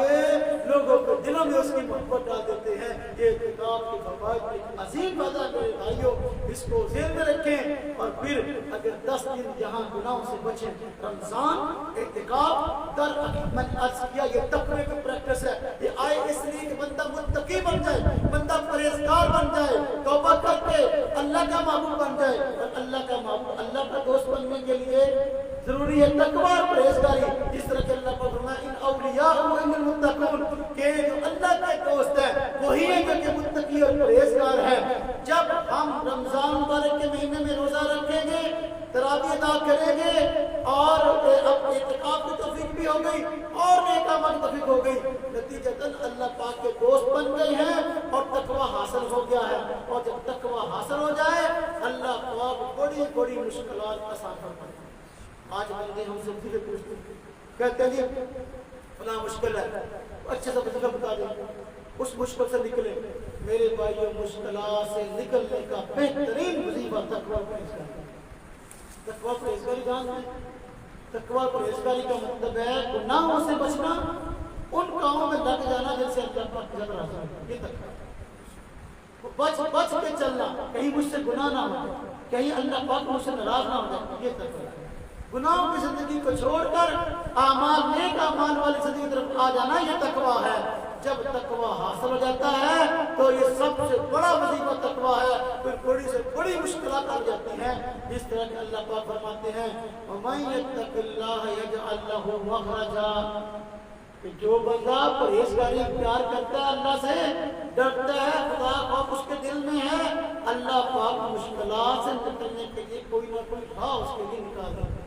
لوگوں کو دلوں میں اس کی محبت ڈال دیتے ہیں یہ اعتکاف کے فوائد ایک عظیم فائدہ ہے میرے بھائیوں اس کو ذہن میں رکھیں اور پھر اگر 10 دن یہاں گناہوں سے بچیں رمضان اعتکاف در من عرض کیا یہ تقوی کی پریکٹس ہے یہ آئے اس لیے کہ بندہ متقی بن جائے بندہ پرہیزگار بن جائے توبہ کر کے اللہ کا معبود بن جائے اور اللہ کا معبود اللہ کا دوست بننے کے لیے ضروری ہے تقوی اور پرہیزگاری جس طرح کہ اللہ کو فرمایا ان اولیاء ان المتقون کہ جو اللہ کے دوست ہیں وہی ہیں جو کہ متقی اور پرہیزگار ہیں جب ہم رمضان مبارک کے مہینے میں روزہ رکھیں گے تراویح ادا کریں گے اور اب اعتکاف کی توفیق بھی ہو گئی اور نیک اعمال کی توفیق ہو گئی نتیجتاً اللہ پاک کے دوست بن گئے ہیں اور تقوی حاصل ہو گیا ہے اور جب تقوی حاصل ہو جائے اللہ پاک بڑی بڑی مشکلات آسان فرمائے آج بندے ہم سے پھر پوچھتے کہتے ہیں جی فلاں مشکل ہے اچھے سے وظیفہ بتا دیں اس مشکل سے نکلیں میرے بھائیوں مشکلات سے نکلنے کا بہترین وظیفہ تقوی پرہیزگاری تقوی پرہیزگاری جانتے ہیں تقوی پرہیزگاری کا مطلب ہے گناہوں سے بچنا ان کاموں میں لگ جانا جن سے اللہ پاک نظر آتا ہے یہ تقوی بچ کے چلنا کہیں مجھ سے گناہ نہ ہو کہیں اللہ پاک مجھ سے ناراض نہ ہو جائے یہ تقوی گناہوں کی زندگی کو چھوڑ کر اعمال نیک اعمال والی زندگی کی طرف آ جانا یہ تقوی ہے جب تقوی حاصل ہو جاتا ہے تو یہ سب سے بڑا وظیفہ تقوی ہے پھر بڑی سے بڑی مشکلات آ جاتی ہیں جس طرح کہ اللہ پاک فرماتے ہیں وَمَن يَتَّقِ اللَّهَ يَجْعَل لَّهُ مَخْرَجًا کہ جو بندہ پرہیزگاری اختیار کرتا ہے اللہ سے ڈرتا ہے خدا خوف اس کے دل میں ہے اللہ پاک مشکلات سے نکلنے کے لیے کوئی نہ کوئی راہ اس کے لیے نکال دیتا ہے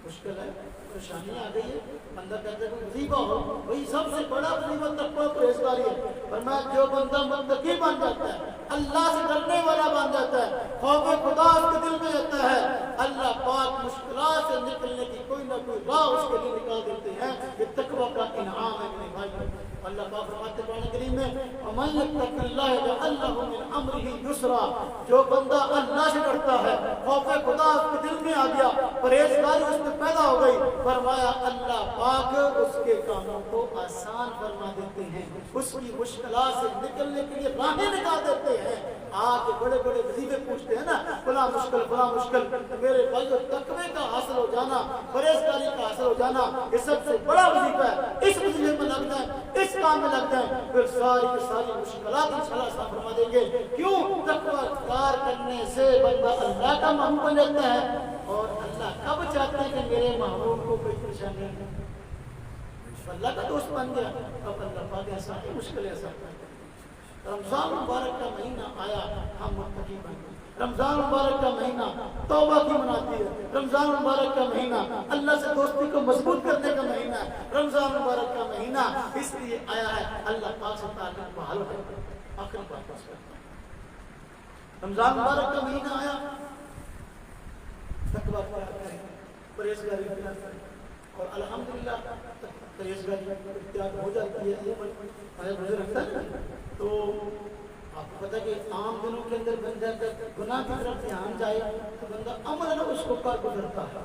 مشکل ہے پریشانی آ گئی ہے بندہ کہتا ہے کہ وظیفہ ہو وہی سب سے بڑا وظیفہ تقوی پرہیزگاری ہے فرمایا جو بندہ متقی بن جاتا ہے اللہ سے ڈرنے والا بن جاتا ہے خوف خدا اس کے دل میں رہتا ہے اللہ پاک مشکلات سے نکلنے کی کوئی نہ کوئی راہ اس کے لیے نکال دیتے ہیں یہ تقوی کا انعام ہے میرے بھائی اللہ پاک فرماتے ہیں قرآن کریم میں وَمَن يَتَّقِ اللَّهَ يَجْعَل لَّهُ مِنْ أَمْرِهِ يُسْرًا جو بندہ اللہ سے ڈرتا ہے خوف خدا اس کے دل میں آ گیا پرہیزگاری اس میں پیدا ہو گئی فرمایا اللہ پاک اس کے کاموں کو آسان فرما دیتے ہیں اس کی مشکلات سے نکلنے کے لیے راہیں نکال دیتے ہیں آج بڑے بڑے وظیفے پوچھتے ہیں نا فلاں مشکل میرے بھائیو تقوی کا حاصل ہو جانا پرہیزگاری کا حاصل ہو جانا یہ سب سے بڑا وظیفہ ہے اس وظیفے میں لگ جائیں اس کام میں لگ جائیں پھر ساری کی ساری مشکلات انشاءاللہ صاف فرما دیں گے کیوں تقوی اختیار کرنے سے بندہ اللہ کا محبوب بن جاتا ہے اور اللہ کب چاہتے ہیں کہ میرے محبوب کو کوئی پریشانی نہیں اللہ کا دوست بن گیا اب اللہ پاک ایسا ہی مشکل ایسا رمضان مبارک کا مہینہ آیا ہم متقی بن گئے رمضان مبارک کا مہینہ توبہ کی مناتی ہے رمضان مبارک کا مہینہ اللہ سے دوستی کو مضبوط کرنے کا مہینہ ہے رمضان مبارک کا مہینہ اس لیے آیا ہے اللہ پاک سے تعلق بحال ہے آخری بات رمضان مبارک کا مہینہ آیا وقت کیا کریں، پرہیزگاری اختیار کریں، اور الحمدللہ پرہیزگاری اختیار ہو جاتی ہے، مجھے رکھتا ہے تو آپ کو پتا کہ عام دنوں کے اندر بندہ جب گناہ کی طرف دھیان جائے تو بندہ عملاً اس کو کر گزرتا ہے،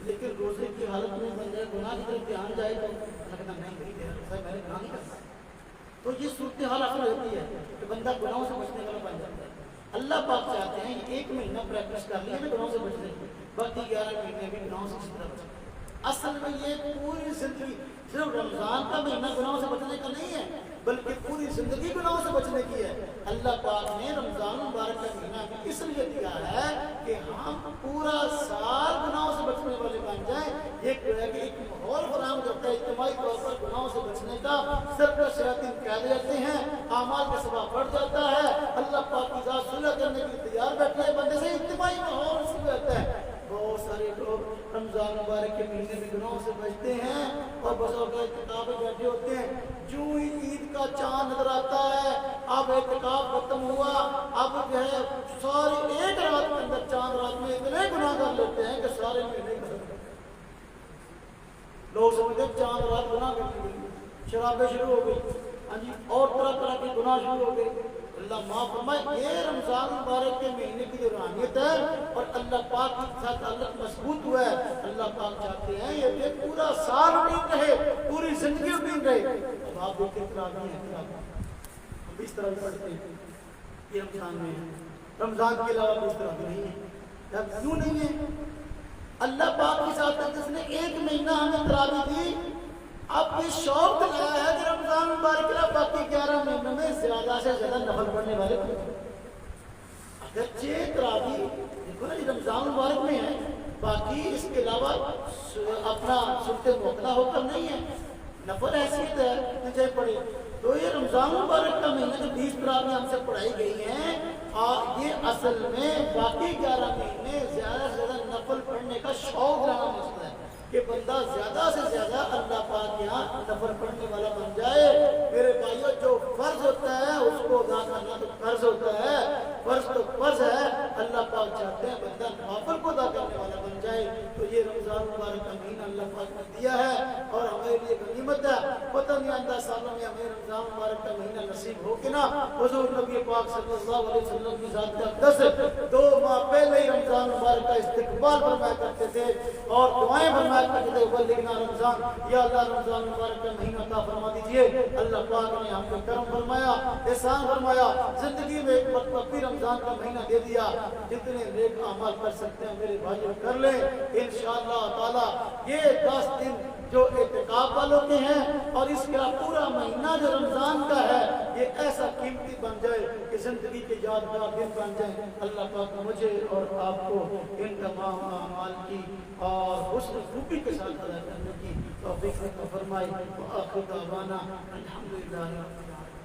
لیکن روزے کی حالت میں بندہ گناہ کی طرف دھیان جائے تو لگتا نہیں دے رہا میں نے گناہ نہیں کرتا، تو یہ صورتحال اصل ہوتی ہے کہ بندہ گناہوں سے بچنے والا بن جاتا ہے۔ اللہ پاک چاہتے ہیں ایک مہینہ پریکٹس کر لیا نا گناہوں سے بچنے کی، باقی 11 مہینے بھی گناہوں سے کس طرح بچیں۔ اصل میں یہ پوری زندگی صرف رمضان کا مہینہ گناہوں سے بچنے کا نہیں ہے، بلکہ پوری زندگی گناہوں سے بچنے کی ہے۔ اللہ پاک نے رمضان مبارک کا مہینہ اس لیے دیا ہے کہ ہم پورا سال گناہوں سے بچنے والے بن جائیں۔ یہ کہ ایک ماحول فراہم کرتا ہے اجتماعی طور پر گناہوں سے بچنے کا، سرکش شیاطین کہہ دیتے ہیں، اعمال کا ثواب بڑھ جاتا ہے، اللہ پاک کی ذات صلح کرنے کے لیے تیار بیٹھے ہیں بندے سے، اجتماعی ماحول اس میں رہتا ہے۔ بہت سارے لوگ رمضان مبارک کے مہینے میں گناہوں سے بچتے ہیں اور بس اوقات کتابیں بیٹھے ہوتے ہیں، جو ہی عید کا چاند نظر آتا ہے اب اعتکاف ختم ہوا، اب جو ہے ساری ایک رات کے اندر چاند رات میں اتنے گناہ کر لیتے ہیں کہ سارے مہینے ختم ہو گئے۔ لوگ سمجھتے ہیں چاند رات گناہ کرنے گئی، شرابیں شروع ہو گئی، ہاں جی اور طرح طرح کے گناہ شروع ہو گئے۔ اللہ معاف فرمائے، یہ رمضان مبارک کے مہینے کی جو روحانیت ہے اور اللہ پاک کے ساتھ تعلق مضبوط ہوا ہے، اللہ پاک چاہتے ہیں یہ پورا سال روٹین رہے، پوری زندگی روٹین رہے۔ اب آپ دیکھیں تراویح ہیں، ہم اس طرح پڑھتے ہیں یہ رمضان میں ہے، رمضان کے علاوہ اس طرح نہیں ہے۔ اب کیوں نہیں ہے؟ اللہ پاک کی ساتھ جس نے ایک مہینہ ہمیں تراویح دی، اب یہ شوق دلایا ہے کہ رمضان مبارک کے باقی 11 مہینوں میں زیادہ سے زیادہ نفل پڑھنے والے بن جائیں۔ اگرچہ تراویح دیکھو نا یہ رمضان مبارک میں ہے، باقی اس کے علاوہ اپنا سنت موقع ہو کر نہیں ہے، نفل حیثیت ہے مجھے پڑھے۔ تو یہ رمضان مبارک کا مہینہ جو 20 تراویح ہم سے پڑھائی گئی ہیں، اور یہ اصل میں باقی 11 مہینے زیادہ سے زیادہ نفل پڑھنے کا شوق رہنا مسئلہ ہے کہ بندہ زیادہ سے زیادہ اللہ پاک کے یہاں نفل پڑھنے والا بن جائے۔ میرے بھائیوں جو فرض ہوتا ہے اس کو ادا کرنا تو فرض ہوتا ہے، فرض تو فرض ہے، اللہ پاک چاہتے ہیں بندہ نوافل کو ادا کرنے والا بن جائے۔ تو یہ رمضان مبارک کا مہینہ اللہ پاک نے دیا ہے اور ہمارے لیے غنیمت ہے۔ پتہ نہیں آندہ سالوں میں ہمیں رمضان مبارک کا مہینہ نصیب ہو کہ نہ، حضور نبی پاک صلی اللہ علیہ وسلم کی ذات اقدس 2 ماہ پہلے ہی رمضان مبارک کا استقبال فرمایا کرتے تھے اور دعائیں فرمایا کرتے تھے، بلغنا رمضان، یا اللہ رمضان مبارک کا مہینہ عطا فرما دیجئے۔ اللہ پاک نے ہم کو کرم فرمایا، احسان فرمایا، زندگی میں ایک مرتبہ بھی رمضان کا مہینہ دے دیا۔ جتنے نیک اعمال کر سکتے ہیں میرے بھائیوں کر لیں انشاءاللہ تعالی۔ یہ 10 دن جو اعتکاف والوں کے ہیں اور اس کا پورا مہینہ جو رمضان کا ہے یہ ایسا قیمتی بن جائے کہ زندگی کے یادگار دن بن جائیں۔ اللہ پاک مجھے اور آپ کو ان تمام اعمال کی اور حسن خوبی کے ساتھ ادا کرنے کی توفیق عطا فرمائے۔ وآخر دعوانا الحمدللہ رب العالمین۔